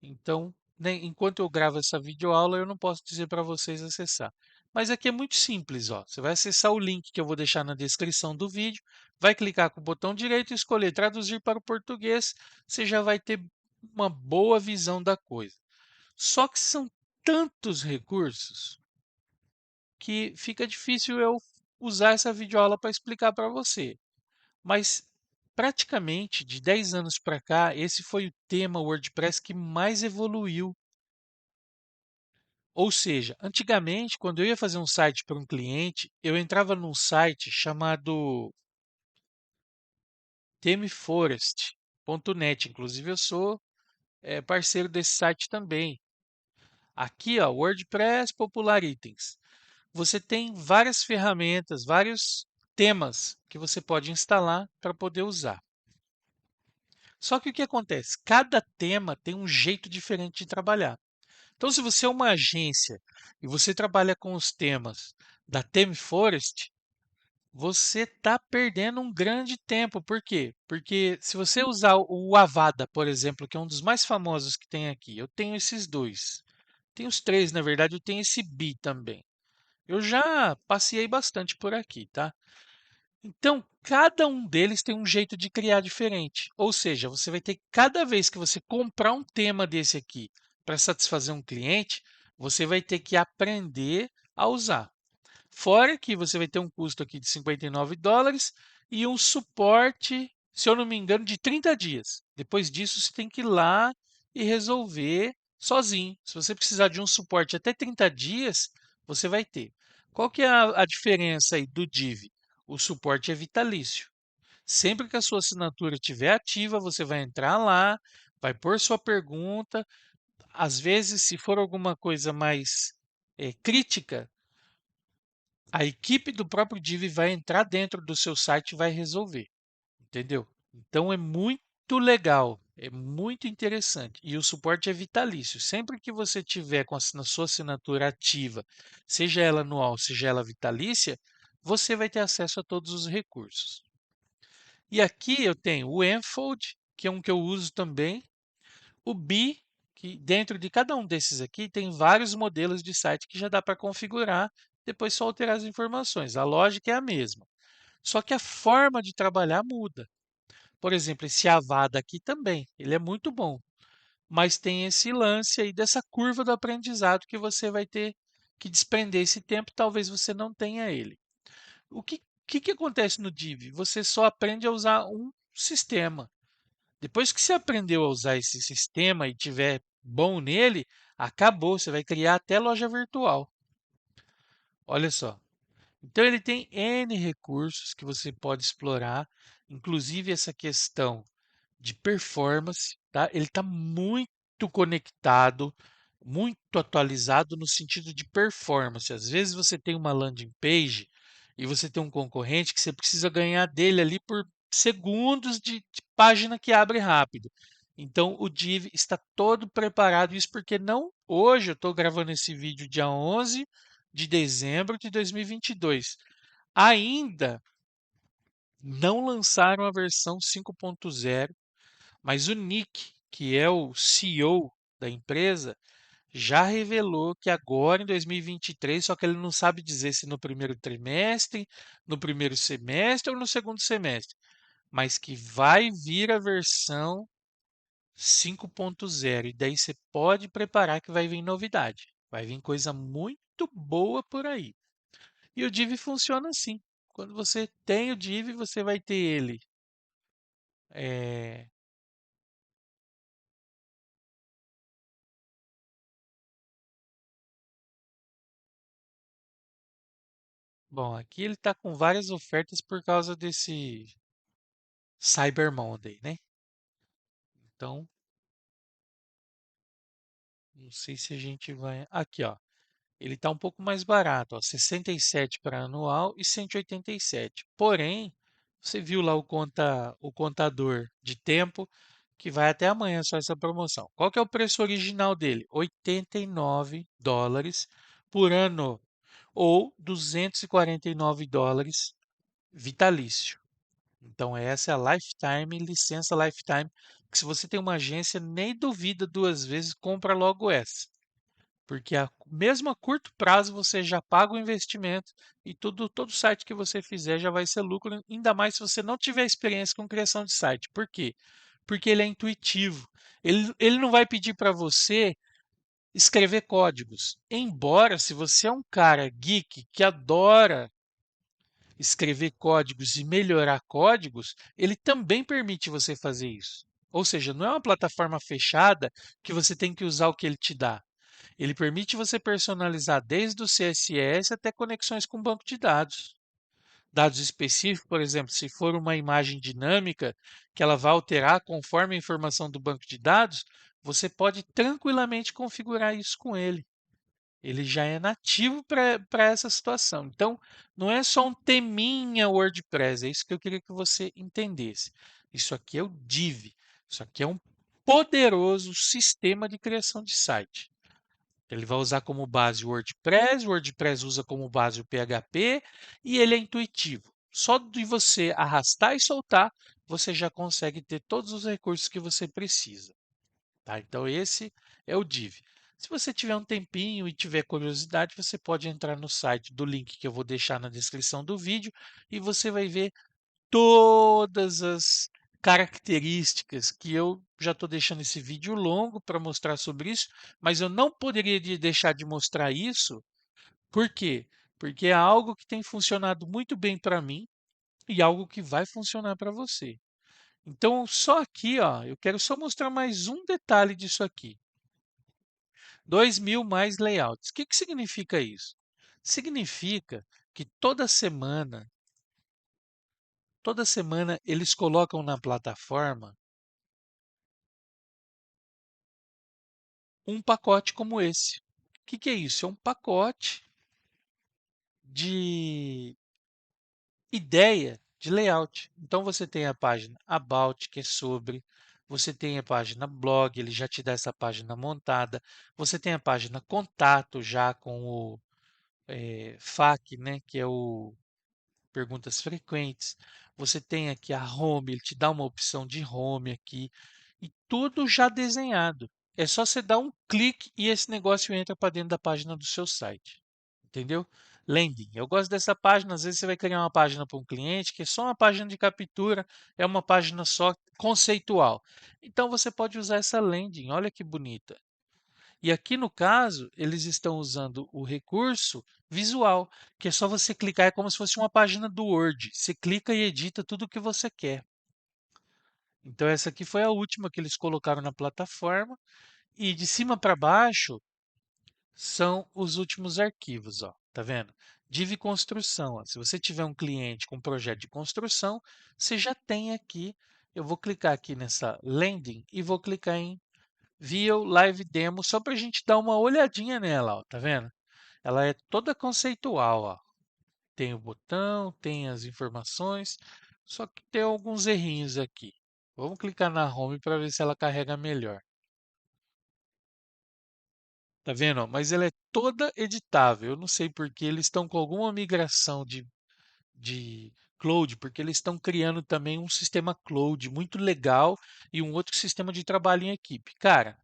Então, né, enquanto eu gravo essa videoaula, eu não posso dizer para vocês acessar. Mas aqui é muito simples, ó. Você vai acessar o link que eu vou deixar na descrição do vídeo, vai clicar com o botão direito e escolher traduzir para o português, você já vai ter uma boa visão da coisa. Só que são tantos recursos que fica difícil eu usar essa videoaula para explicar para você. Mas praticamente de 10 anos para cá, esse foi o tema WordPress que mais evoluiu. Ou seja, antigamente, quando eu ia fazer um site para um cliente, eu entrava num site chamado themeforest.net. Inclusive, eu sou parceiro desse site também. Aqui, ó, WordPress Popular Itens. Você tem várias ferramentas, vários temas que você pode instalar para poder usar. Só que o que acontece? Cada tema tem um jeito diferente de trabalhar. Então, se você é uma agência e você trabalha com os temas da ThemeForest, você está perdendo um grande tempo. Por quê? Porque se você usar o Avada, por exemplo, que é um dos mais famosos que tem aqui, eu tenho esses dois. Tem os três, na verdade, eu tenho esse Bi também. Eu já passei bastante por aqui, tá? Então, cada um deles tem um jeito de criar diferente. Ou seja, você vai ter que, cada vez que você comprar um tema desse aqui para satisfazer um cliente, você vai ter que aprender a usar. Fora que você vai ter um custo aqui de US$ 59 e um suporte, se eu não me engano, de 30 dias. Depois disso, você tem que ir lá e resolver sozinho. Se você precisar de um suporte até 30 dias, você vai ter. Qual que é a diferença aí do Div? O suporte é vitalício. Sempre que a sua assinatura estiver ativa, você vai entrar lá, vai pôr sua pergunta. Às vezes, se for alguma coisa mais crítica, a equipe do próprio Div vai entrar dentro do seu site e vai resolver, entendeu? Então é muito legal, é muito interessante. E o suporte é vitalício. Sempre que você tiver com a sua assinatura ativa, seja ela anual, seja ela vitalícia, você vai ter acesso a todos os recursos. E aqui eu tenho o Enfold, que é um que eu uso também, o Bi, que dentro de cada um desses aqui tem vários modelos de site que já dá para configurar, depois só alterar as informações. A lógica é a mesma. Só que a forma de trabalhar muda. Por exemplo, esse Avada aqui também, ele é muito bom, mas tem esse lance aí dessa curva do aprendizado que você vai ter que desprender esse tempo, talvez você não tenha ele. O que acontece no Div? Você só aprende a usar um sistema. Depois que você aprendeu a usar esse sistema e tiver bom nele, acabou, você vai criar até loja virtual. Olha só. Então ele tem N recursos que você pode explorar, inclusive essa questão de performance, tá? Ele está muito conectado, muito atualizado no sentido de performance. Às vezes você tem uma landing page e você tem um concorrente que você precisa ganhar dele ali por segundos de página que abre rápido. Então o Div está todo preparado, isso porque não hoje eu estou gravando esse vídeo dia 11 de dezembro de 2022. Ainda não lançaram a versão 5.0, mas o Nick, que é o CEO da empresa, já revelou que agora em 2023, só que ele não sabe dizer se no primeiro trimestre, no primeiro semestre ou no segundo semestre, mas que vai vir a versão 5.0 e daí você pode preparar que vai vir novidade. Vai vir coisa muito boa por aí. E o Divi funciona assim. Quando você tem o Divi, você vai ter ele. é, Bom, aqui ele está com várias ofertas por causa desse Cyber Monday, né? Então, não sei se a gente vai. Aqui, ó. Ele está um pouco mais barato, ó, 67 para anual e 187. Porém, você viu lá o contador de tempo que vai até amanhã só essa promoção. Qual que é o preço original dele? US$ 89 por ano ou US$ 249 vitalício. Então essa é a lifetime, licença lifetime, que se você tem uma agência, nem duvida duas vezes, compra logo essa. Porque mesmo a curto prazo você já paga o investimento e todo site que você fizer já vai ser lucro, ainda mais se você não tiver experiência com criação de site. Por quê? Porque ele é intuitivo. Ele não vai pedir para você escrever códigos. Embora, se você é um cara geek que adora escrever códigos e melhorar códigos, ele também permite você fazer isso. Ou seja, não é uma plataforma fechada que você tem que usar o que ele te dá. Ele permite você personalizar desde o CSS até conexões com banco de dados. Dados específicos, por exemplo, se for uma imagem dinâmica que ela vai alterar conforme a informação do banco de dados, você pode tranquilamente configurar isso com ele. Ele já é nativo para essa situação. Então, não é só um teminha WordPress, é isso que eu queria que você entendesse. Isso aqui é o Div. Isso aqui é um poderoso sistema de criação de site. Ele vai usar como base o WordPress usa como base o PHP e ele é intuitivo. Só de você arrastar e soltar, você já consegue ter todos os recursos que você precisa. Tá? Então, esse é o Div. Se você tiver um tempinho e tiver curiosidade, você pode entrar no site do link que eu vou deixar na descrição do vídeo e você vai ver todas as características que eu já estou deixando esse vídeo longo para mostrar sobre isso, mas eu não poderia deixar de mostrar isso, por quê? Porque é algo que tem funcionado muito bem para mim e algo que vai funcionar para você. Então, só aqui, ó, eu quero só mostrar mais um detalhe disso aqui. 2.000 mais layouts. O que que significa isso? Significa que toda semana eles colocam na plataforma um pacote como esse. O que que é isso? É um pacote de ideia de layout. Então você tem a página About, que é sobre, você tem a página Blog, ele já te dá essa página montada, você tem a página Contato já com o FAQ, né, que é o perguntas frequentes. Você tem aqui a home, ele te dá uma opção de home aqui e tudo já desenhado. É só você dar um clique e esse negócio entra para dentro da página do seu site. Entendeu? Landing. Eu gosto dessa página. Às vezes você vai criar uma página para um cliente que é só uma página de captura, é uma página só conceitual. Então você pode usar essa landing. Olha que bonita. E aqui no caso, eles estão usando o recurso visual, que é só você clicar, é como se fosse uma página do Word. Você clica e edita tudo o que você quer. Então essa aqui foi a última que eles colocaram na plataforma e de cima para baixo são os últimos arquivos, ó. Tá vendo? Div construção, ó. Se você tiver um cliente com projeto de construção, você já tem aqui. Eu vou clicar aqui nessa landing e vou clicar em View Live Demo só para a gente dar uma olhadinha nela, ó, tá vendo? Ela é toda conceitual, ó. Tem o botão, tem as informações, só que tem alguns errinhos aqui. Vamos clicar na Home para ver se ela carrega melhor. Tá vendo? Ó? Mas ela é toda editável. Eu não sei porque eles estão com alguma migração de cloud, porque eles estão criando também um sistema cloud muito legal e um outro sistema de trabalho em equipe. Cara,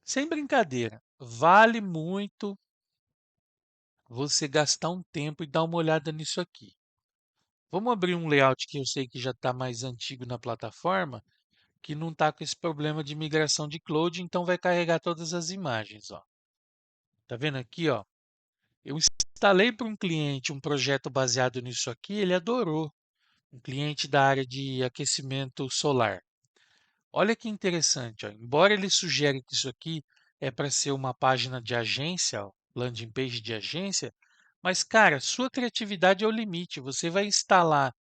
sem brincadeira, vale muito você gastar um tempo e dar uma olhada nisso aqui. Vamos abrir um layout que eu sei que já está mais antigo na plataforma, que não está com esse problema de migração de cloud, então vai carregar todas as imagens. Ó. Tá vendo aqui? Ó, eu Instalei para um cliente um projeto baseado nisso aqui, ele adorou. Um cliente da área de aquecimento solar. Olha que interessante, ó. Embora ele sugere que isso aqui é para ser uma página de agência, ó, landing page de agência, mas, cara, sua criatividade é o limite. Você vai instalar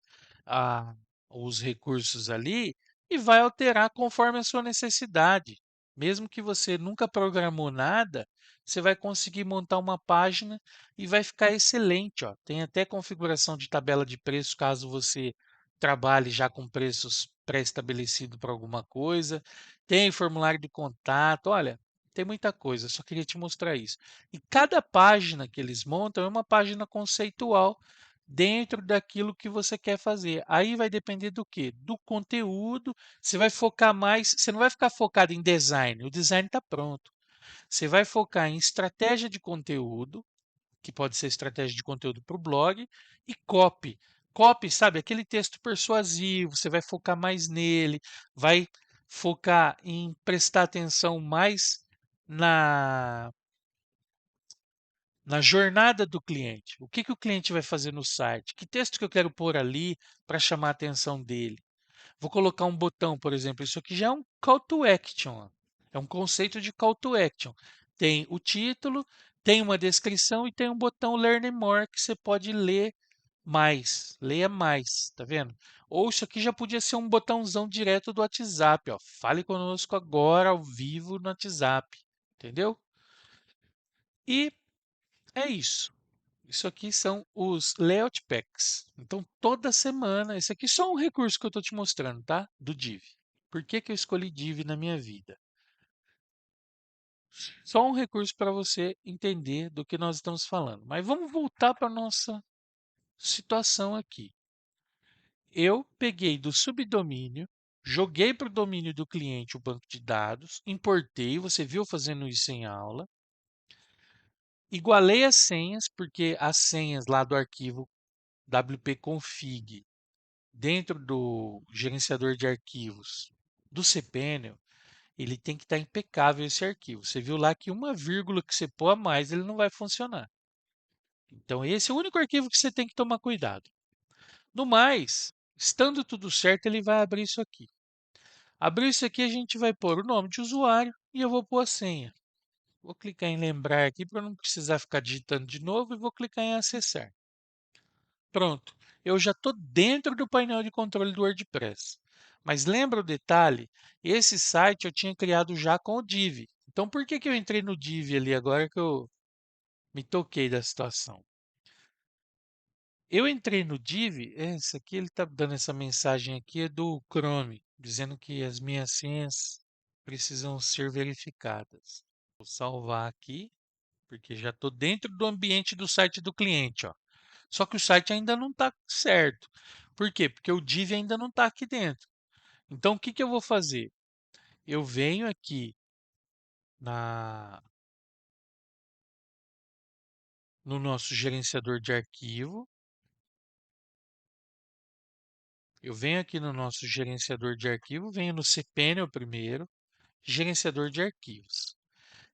a os recursos ali e vai alterar conforme a sua necessidade. Mesmo que você nunca programou nada, você vai conseguir montar uma página e vai ficar excelente, ó. Tem até configuração de tabela de preço caso você trabalhe já com preços pré-estabelecido para alguma coisa. Tem formulário de contato, olha, tem muita coisa, só queria te mostrar isso. E cada página que eles montam é uma página conceitual dentro daquilo que você quer fazer. Aí vai depender do quê? Do conteúdo. Você vai focar mais, você não vai ficar focado em design, o design está pronto. Você vai focar em estratégia de conteúdo, que pode ser estratégia de conteúdo para o blog, e copy. Copy, sabe, aquele texto persuasivo, você vai focar mais nele, vai focar em prestar atenção mais na jornada do cliente. O que que o cliente vai fazer no site? Que texto que eu quero pôr ali para chamar a atenção dele? Vou colocar um botão, por exemplo. Isso aqui já é um call to action. Ó. É um conceito de call to action. Tem o título, tem uma descrição e tem um botão Learn More que você pode ler mais. Leia mais, tá vendo? Ou isso aqui já podia ser um botãozão direto do WhatsApp. Ó. Fale conosco agora ao vivo no WhatsApp. Entendeu? E é isso. Isso aqui são os layout packs. Então, toda semana, esse aqui é só um recurso que eu estou te mostrando, tá? Do Div. Por que que eu escolhi Div na minha vida? Só um recurso para você entender do que nós estamos falando. Mas vamos voltar para a nossa situação aqui. Eu peguei do subdomínio, joguei para o domínio do cliente o banco de dados, importei, você viu fazendo isso em aula, igualei as senhas, porque as senhas lá do arquivo wp-config dentro do gerenciador de arquivos do cPanel, ele tem que estar impecável esse arquivo. Você viu lá que uma vírgula que você pôr a mais, ele não vai funcionar. Então, esse é o único arquivo que você tem que tomar cuidado. No mais, estando tudo certo, ele vai abrir isso aqui. Abriu isso aqui, a gente vai pôr o nome de usuário e eu vou pôr a senha. Vou clicar em lembrar aqui para não precisar ficar digitando de novo e vou clicar em acessar. Pronto, eu já estou dentro do painel de controle do WordPress. Mas lembra o detalhe? Esse site eu tinha criado já com o Div. Então por que que eu entrei no Div ali agora que eu me toquei da situação? Eu entrei no Div, esse aqui ele está dando essa mensagem aqui é do Chrome, dizendo que as minhas senhas precisam ser verificadas. Vou salvar aqui, porque já estou dentro do ambiente do site do cliente, ó. Só que o site ainda não está certo. Por quê? Porque o div ainda não está aqui dentro. Então, o que que eu vou fazer? Eu venho aqui na, no nosso gerenciador de arquivo. Eu venho aqui no nosso gerenciador de arquivo, venho no cPanel primeiro, gerenciador de arquivos.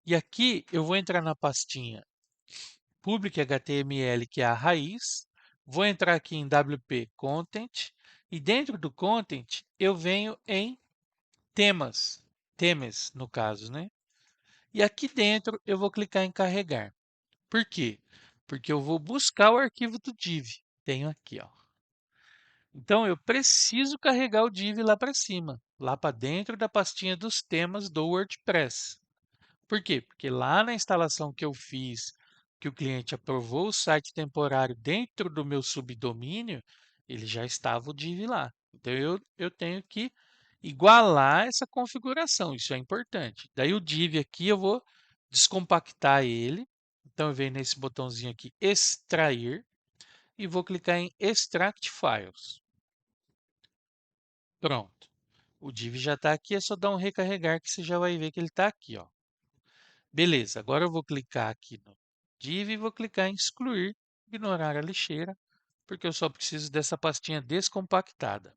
E aqui eu vou entrar na pastinha public HTML, que é a raiz. Vou entrar aqui em WP Content. E dentro do Content, eu venho em temas no caso, né? E aqui dentro eu vou clicar em carregar. Por quê? Porque eu vou buscar o arquivo do div. Tenho aqui, ó. Então eu preciso carregar o div lá para cima, lá para dentro da pastinha dos temas do WordPress. Por quê? Porque lá na instalação que eu fiz, que o cliente aprovou o site temporário dentro do meu subdomínio, ele já estava o div lá. Então eu tenho que igualar essa configuração, isso é importante. Daí o div aqui eu vou descompactar ele. Então eu venho nesse botãozinho aqui, extrair, e vou clicar em Extract Files. Pronto. O div já está aqui, é só dar um recarregar que você já vai ver que ele está aqui, ó. Beleza, agora eu vou clicar aqui no div e vou clicar em excluir, ignorar a lixeira, porque eu só preciso dessa pastinha descompactada.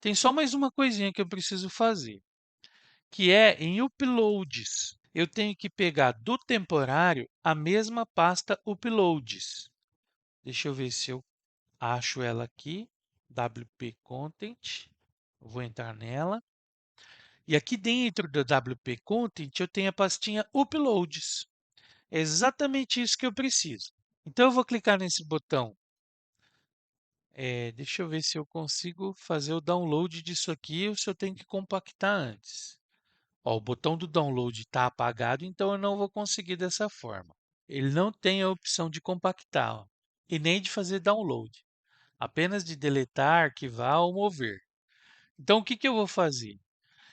Tem só mais uma coisinha que eu preciso fazer, que é em uploads. eu tenho que pegar do temporário a mesma pasta uploads. Deixa eu ver se eu acho ela aqui, WP Content. Vou entrar nela. E aqui dentro do WP Content eu tenho a pastinha uploads. É exatamente isso que eu preciso. Então eu vou clicar nesse botão. Deixa eu ver se eu consigo fazer o download disso aqui ou se eu tenho que compactar antes. Ó, o botão do download está apagado, então eu não vou conseguir dessa forma. Ele não tem a opção de compactar, ó, e nem de fazer download, apenas de deletar, arquivar ou mover. Então, o que que eu vou fazer?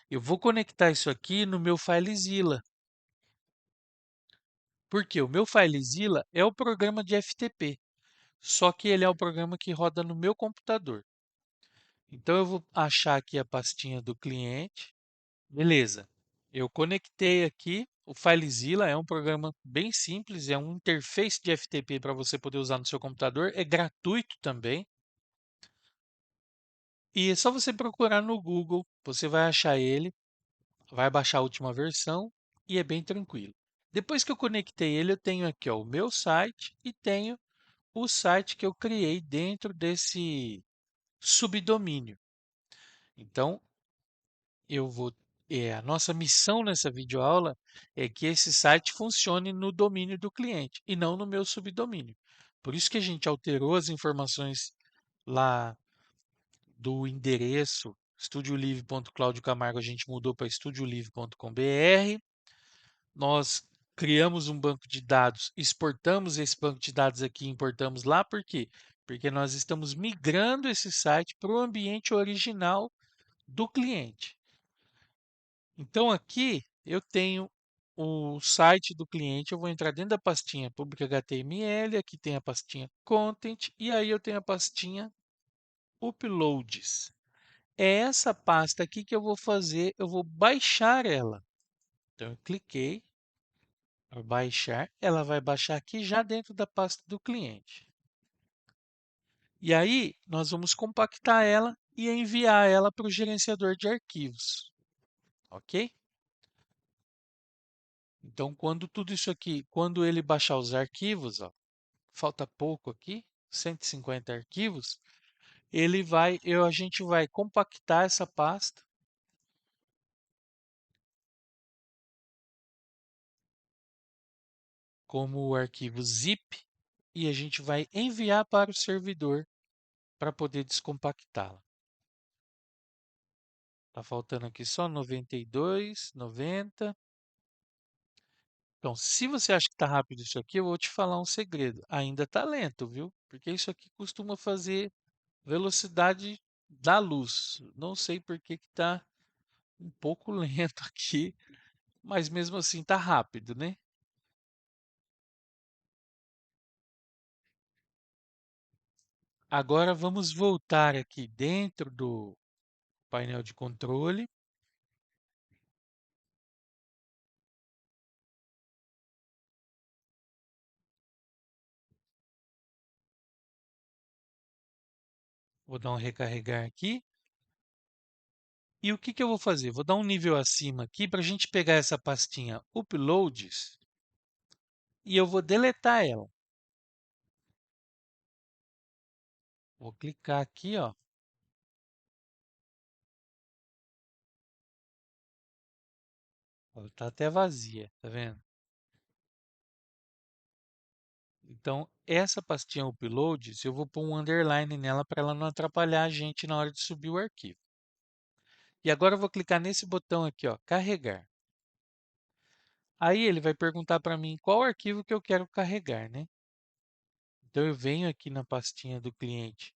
Eu vou conectar isso aqui no meu FileZilla, porque o meu FileZilla é o programa de FTP, só que ele é o programa que roda no meu computador. Então, eu vou achar aqui a pastinha do cliente. Beleza. Eu conectei aqui. O FileZilla é um programa bem simples, é um interface de FTP para você poder usar no seu computador. É gratuito também. E é só você procurar no Google, você vai achar ele, vai baixar a última versão e é bem tranquilo. Depois que eu conectei ele, eu tenho aqui ó, o meu site e tenho o site que eu criei dentro desse subdomínio. Então, eu vou a nossa missão nessa videoaula é que esse site funcione no domínio do cliente e não no meu subdomínio. Por isso que a gente alterou as informações lá do endereço estudiolivre.claudiocamargo, a gente mudou para estudiolivre.com.br. Nós criamos um banco de dados, exportamos esse banco de dados aqui, importamos lá, por quê? Porque nós estamos migrando esse site para o ambiente original do cliente. Então aqui eu tenho o site do cliente, eu vou entrar dentro da pastinha Public HTML, aqui tem a pastinha Content e aí eu tenho a pastinha Uploads. É essa pasta aqui que eu vou fazer, eu vou baixar ela. Então eu cliquei para baixar, ela vai baixar aqui já dentro da pasta do cliente. E aí nós vamos compactar ela e enviar ela para o gerenciador de arquivos, ok? Então, quando tudo isso aqui, quando ele baixar os arquivos, ó, falta pouco aqui, 150 arquivos, a gente vai compactar essa pasta como o arquivo zip e a gente vai enviar para o servidor para poder descompactá-la. Tá faltando aqui só 92, 90. Então, se você acha que está rápido isso aqui, eu vou te falar um segredo. Ainda está lento, viu? Porque isso aqui costuma fazer velocidade da luz. Não sei por que está um pouco lento aqui, mas mesmo assim está rápido, né? Agora vamos voltar aqui dentro do painel de controle. Vou dar um recarregar aqui. E o que que eu vou fazer? Vou dar um nível acima aqui para a gente pegar essa pastinha Uploads e eu vou deletar ela. Vou clicar aqui, ó. Ela está até vazia, tá vendo? Então, essa pastinha Uploads, eu vou pôr um underline nela para ela não atrapalhar a gente na hora de subir o arquivo. E agora eu vou clicar nesse botão aqui, ó, carregar. Aí ele vai perguntar para mim qual arquivo que eu quero carregar, né? Então eu venho aqui na pastinha do cliente,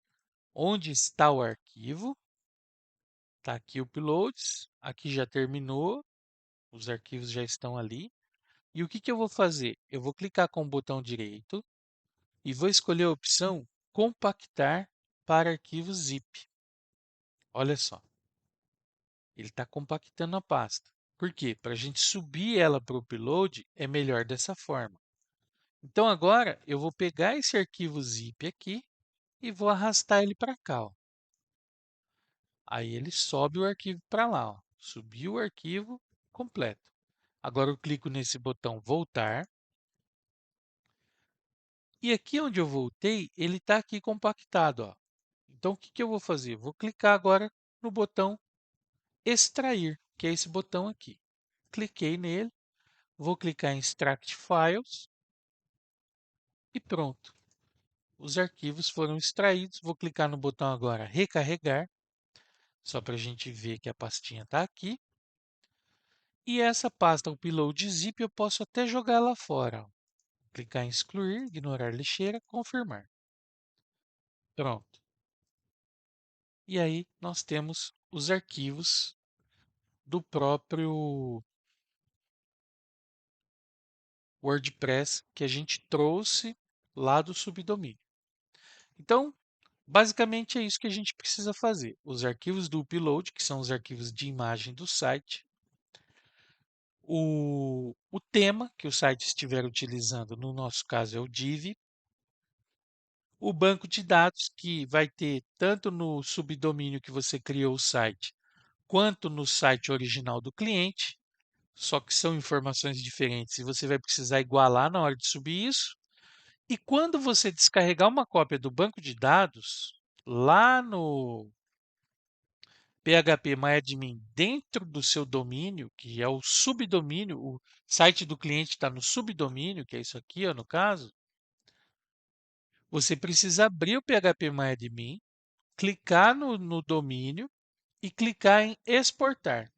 onde está o arquivo. Está aqui o Uploads, aqui já terminou, os arquivos já estão ali. E o que que eu vou fazer? Eu vou clicar com o botão direito e vou escolher a opção compactar para arquivo zip. Olha só, ele está compactando a pasta. Por quê? Para a gente subir ela para o upload, é melhor dessa forma. Então agora eu vou pegar esse arquivo zip aqui e vou arrastar ele para cá. Ó. Aí ele sobe o arquivo para lá. Ó. Subiu o arquivo completo. Agora eu clico nesse botão voltar. E aqui onde eu voltei, ele está aqui compactado, ó. Então, o que que eu vou fazer? Vou clicar agora no botão extrair, que é esse botão aqui. Cliquei nele, vou clicar em Extract Files e pronto. Os arquivos foram extraídos. Vou clicar no botão agora recarregar, só para a gente ver que a pastinha está aqui. E essa pasta upload zip eu posso até jogar lá fora, ó. Clicar em excluir, ignorar lixeira, confirmar. Pronto. E aí nós temos os arquivos do próprio WordPress que a gente trouxe lá do subdomínio. Então, basicamente é isso que a gente precisa fazer. Os arquivos do upload, que são os arquivos de imagem do site, o tema que o site estiver utilizando, no nosso caso é o div, o banco de dados, que vai ter tanto no subdomínio que você criou o site, quanto no site original do cliente, só que são informações diferentes e você vai precisar igualar na hora de subir isso. E quando você descarregar uma cópia do banco de dados, lá no PHP-MyAdmin, dentro do seu domínio, que é o subdomínio, o site do cliente está no subdomínio, que é isso aqui, ó, no caso, você precisa abrir o PHP-MyAdmin, clicar no domínio e clicar em exportar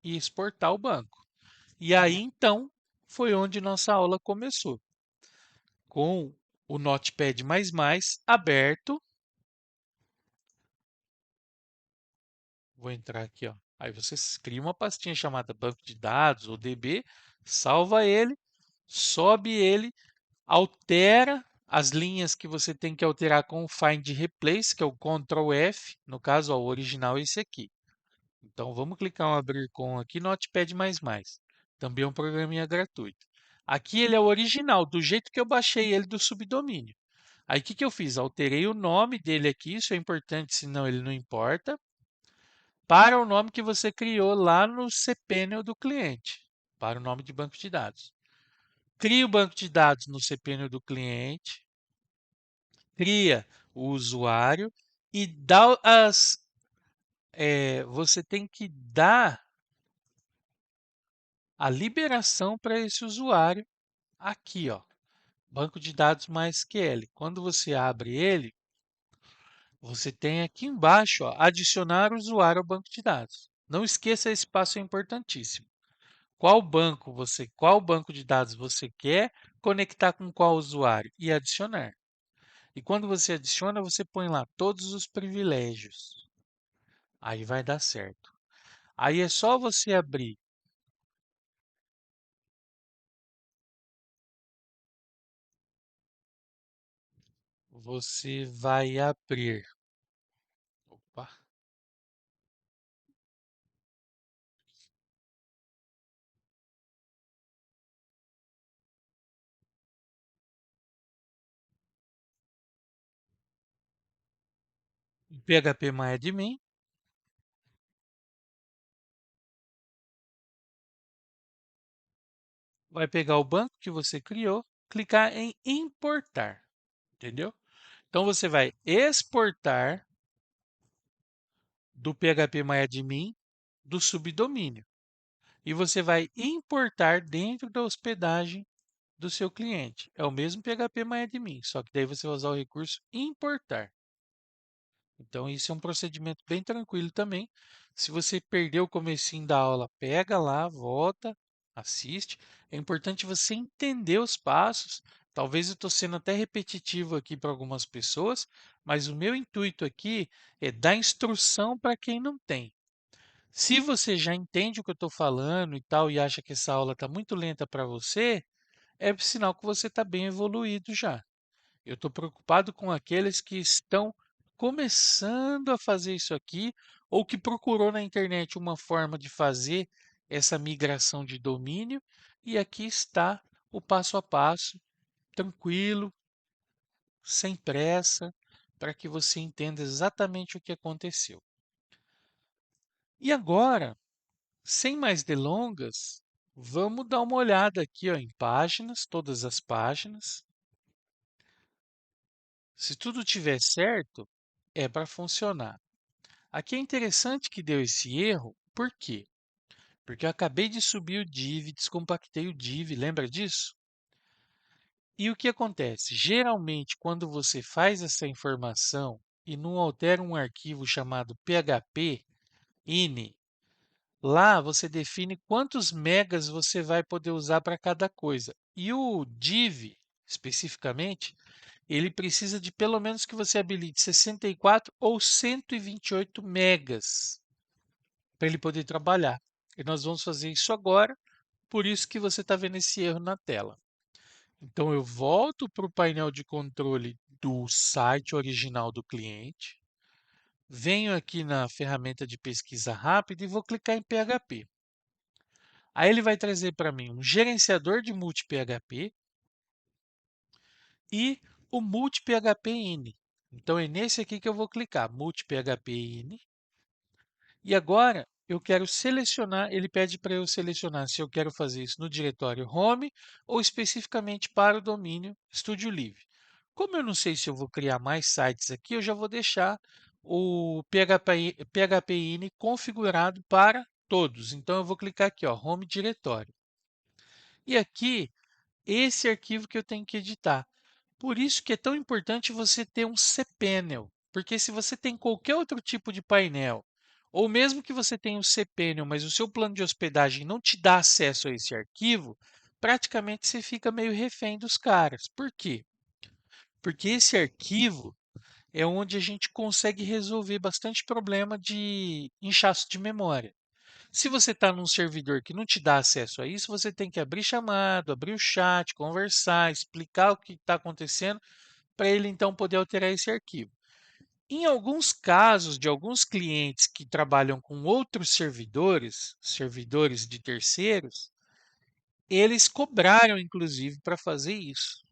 e exportar o banco. E aí, então, foi onde nossa aula começou, com o Notepad++ aberto. Vou entrar aqui, ó. Aí você cria uma pastinha chamada banco de dados ou DB, salva ele, sobe ele, altera as linhas que você tem que alterar com o Find Replace, que é o Ctrl F. No caso, ó, o original é esse aqui. Então vamos clicar em abrir com aqui Notepad++. Também é um programinha gratuito. Aqui ele é o original, do jeito que eu baixei ele do subdomínio. Aí o que que eu fiz? Alterei o nome dele aqui, isso é importante, senão ele não importa, para o nome que você criou lá no cPanel do cliente, para o nome de banco de dados. Cria o banco de dados no cPanel do cliente, cria o usuário e dá você tem que dar a liberação para esse usuário aqui, ó, banco de dados MySQL. Quando você abre ele, você tem aqui embaixo, ó, adicionar usuário ao banco de dados. Não esqueça, esse passo é importantíssimo. Qual banco de dados você quer conectar com qual usuário e adicionar. E quando você adiciona, você põe lá todos os privilégios. Aí vai dar certo. Aí é só você abrir. Você vai abrir. Opa. PHP-MyAdmin. Vai pegar o banco que você criou, clicar em importar. Entendeu? Então você vai exportar do PHP-MyAdmin do subdomínio. E você vai importar dentro da hospedagem do seu cliente. É o mesmo PHP-MyAdmin, só que daí você vai usar o recurso importar. Então, isso é um procedimento bem tranquilo também. Se você perdeu o comecinho da aula, pega lá, volta, assiste. É importante você entender os passos. Talvez eu estou sendo até repetitivo aqui para algumas pessoas, mas o meu intuito aqui é dar instrução para quem não tem. Se você já entende o que eu estou falando e tal, e acha que essa aula está muito lenta para você, é sinal que você está bem evoluído já. Eu estou preocupado com aqueles que estão começando a fazer isso aqui ou que procurou na internet uma forma de fazer essa migração de domínio e aqui está o passo a passo, tranquilo, sem pressa, para que você entenda exatamente o que aconteceu. E agora, sem mais delongas, Vamos dar uma olhada aqui, ó, em páginas, todas as páginas. Se tudo tiver certo, é para funcionar. Aqui é interessante que deu esse erro, por quê? Porque eu acabei de subir o div, descompactei o div, lembra disso? E o que acontece? Geralmente, quando você faz essa informação e não altera um arquivo chamado php ini, lá você define quantos megas você vai poder usar para cada coisa. E o div, especificamente, ele precisa de pelo menos que você habilite 64 ou 128 megas para ele poder trabalhar. E nós vamos fazer isso agora, por isso que você está vendo esse erro na tela. Então, eu volto para o painel de controle do site original do cliente, venho aqui na ferramenta de pesquisa rápida e vou clicar em PHP. Aí ele vai trazer para mim um gerenciador de multi-PHP e o multi-PHP ini. Então, é nesse aqui que eu vou clicar, multi-PHP ini. E agora eu quero selecionar, ele pede para eu selecionar se eu quero fazer isso no diretório Home ou especificamente para o domínio Estúdio Livre. Como eu não sei se eu vou criar mais sites aqui, eu já vou deixar o PHP ini configurado para todos. Então eu vou clicar aqui, ó, Home Diretório. E aqui, esse arquivo que eu tenho que editar. Por isso que é tão importante você ter um cPanel, porque se você tem qualquer outro tipo de painel, ou mesmo que você tenha um cPanel, mas o seu plano de hospedagem não te dá acesso a esse arquivo, praticamente você fica meio refém dos caras. Por quê? Porque esse arquivo é onde a gente consegue resolver bastante problema de inchaço de memória. Se você está num servidor que não te dá acesso a isso, você tem que abrir chamado, abrir o chat, conversar, explicar o que está acontecendo para ele então poder alterar esse arquivo. Em alguns casos de alguns clientes que trabalham com outros servidores, servidores de terceiros, eles cobraram inclusive para fazer isso.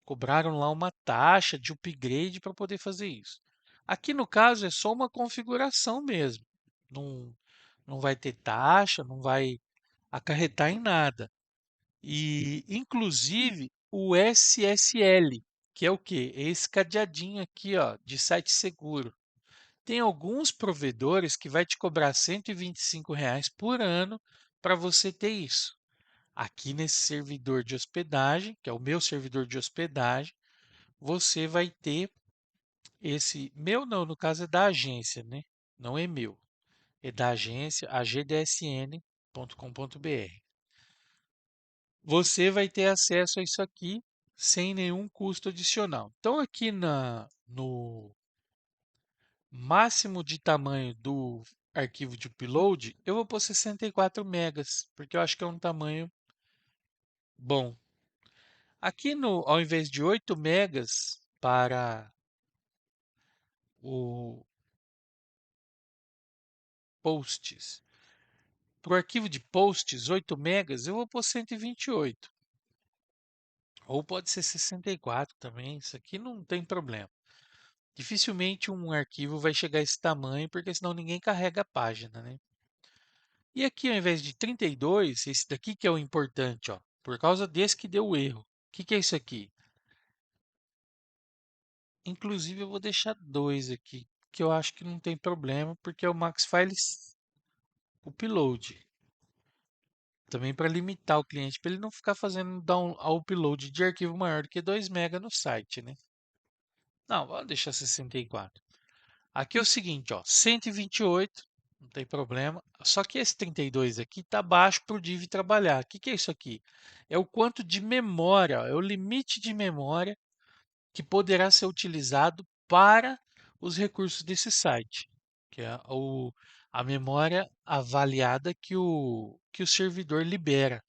Cobraram lá uma taxa de upgrade para poder fazer isso. Aqui no caso é só uma configuração mesmo. Não, não vai ter taxa, não vai acarretar em nada. E, inclusive, o SSL, que é o quê? É esse cadeadinho aqui, ó, de site seguro. Tem alguns provedores que vai te cobrar R$ 125 por ano para você ter isso. Aqui nesse servidor de hospedagem, que é o meu servidor de hospedagem, você vai ter esse meu não, no caso é da agência, né? Não é meu. É da agência agdsn.com.br. Você vai ter acesso a isso aqui sem nenhum custo adicional. Então, aqui no máximo de tamanho do arquivo de upload, eu vou pôr 64 megas, porque eu acho que é um tamanho bom. Aqui ao invés de 8 megas para o posts, para o arquivo de posts 8 megas, eu vou pôr 128. Ou pode ser 64 também, isso aqui não tem problema. Dificilmente um arquivo vai chegar a esse tamanho, porque senão ninguém carrega a página, né? E aqui, ao invés de 32, esse daqui que é o importante, ó, por causa desse que deu o erro. O que é isso aqui? Inclusive, eu vou deixar dois aqui, que eu acho que não tem problema, porque é o Max Files Upload. Também para limitar o cliente, para ele não ficar fazendo upload de arquivo maior do que 2 MB no site, né? Não, vou deixar 64. Aqui é o seguinte, ó, 128, não tem problema. Só que esse 32 aqui está baixo para o div trabalhar. O que é isso aqui? É o quanto de memória, ó, é o limite de memória que poderá ser utilizado para os recursos desse site, que é a memória avaliada que o servidor libera.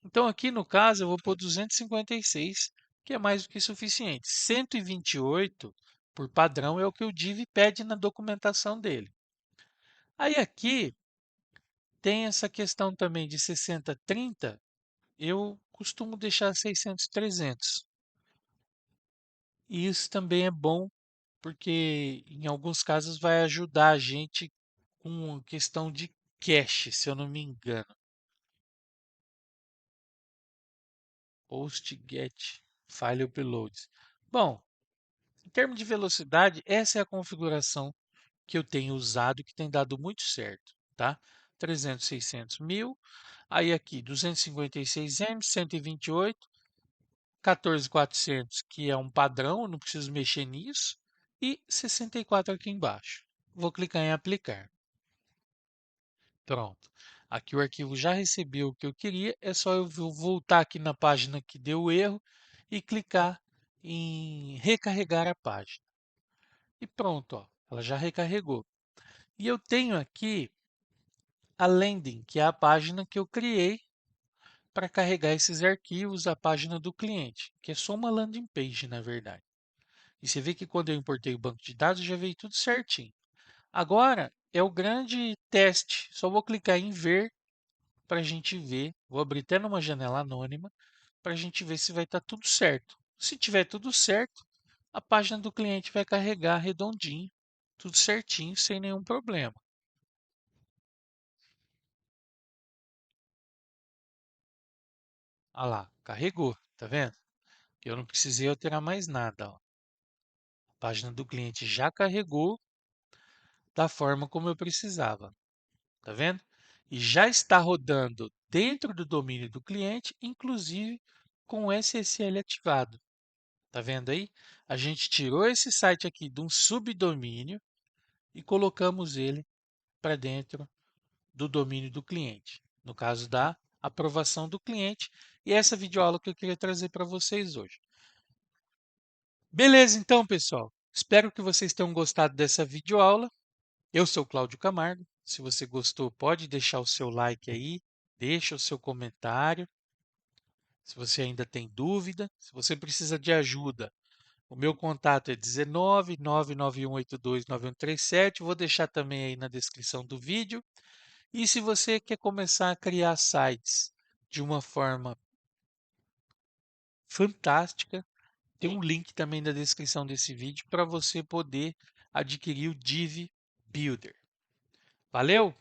Então, aqui no caso, eu vou pôr 256, que é mais do que suficiente. 128, por padrão, é o que o div pede na documentação dele. Aí aqui tem essa questão também de 60/30, eu costumo deixar 600/300. E isso também é bom, porque em alguns casos vai ajudar a gente com questão de cache, se eu não me engano. PostGet File Uploads. Bom, em termos de velocidade, essa é a configuração que eu tenho usado que tem dado muito certo, tá? 300, 600, 1000, aí aqui 256 M, 128, 14.400, que é um padrão, eu não preciso mexer nisso, e 64 aqui embaixo. Vou clicar em aplicar. Pronto. Aqui o arquivo já recebeu o que eu queria, é só eu voltar aqui na página que deu o erro e clicar em recarregar a página. E pronto, ó, ela já recarregou. E eu tenho aqui a landing, que é a página que eu criei para carregar esses arquivos, a página do cliente, que é só uma landing page, na verdade. E você vê que quando eu importei o banco de dados já veio tudo certinho. Agora é o grande teste. Só vou clicar em ver para a gente ver. Vou abrir até numa janela anônima para a gente ver se vai estar tudo certo. Se tiver tudo certo, a página do cliente vai carregar redondinho, tudo certinho, sem nenhum problema. Olha lá, carregou, tá vendo? Eu não precisei alterar mais nada. Ó. A página do cliente já carregou da forma como eu precisava, tá vendo? E já está rodando dentro do domínio do cliente, inclusive com o SSL ativado. Tá vendo aí? A gente tirou esse site aqui de um subdomínio e colocamos ele para dentro do domínio do cliente, no caso da aprovação do cliente. E essa videoaula que eu queria trazer para vocês hoje. Beleza, então, pessoal. Espero que vocês tenham gostado dessa videoaula. Eu sou Cláudio Camargo. Se você gostou, pode deixar o seu like aí, deixa o seu comentário. Se você ainda tem dúvida, se você precisa de ajuda, o meu contato é 19 99182 9137. Vou deixar também aí na descrição do vídeo. E se você quer começar a criar sites de uma forma fantástica, tem um link também na descrição desse vídeo para você poder adquirir o Div Builder. Valeu?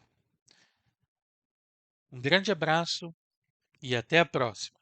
Um grande abraço e até a próxima.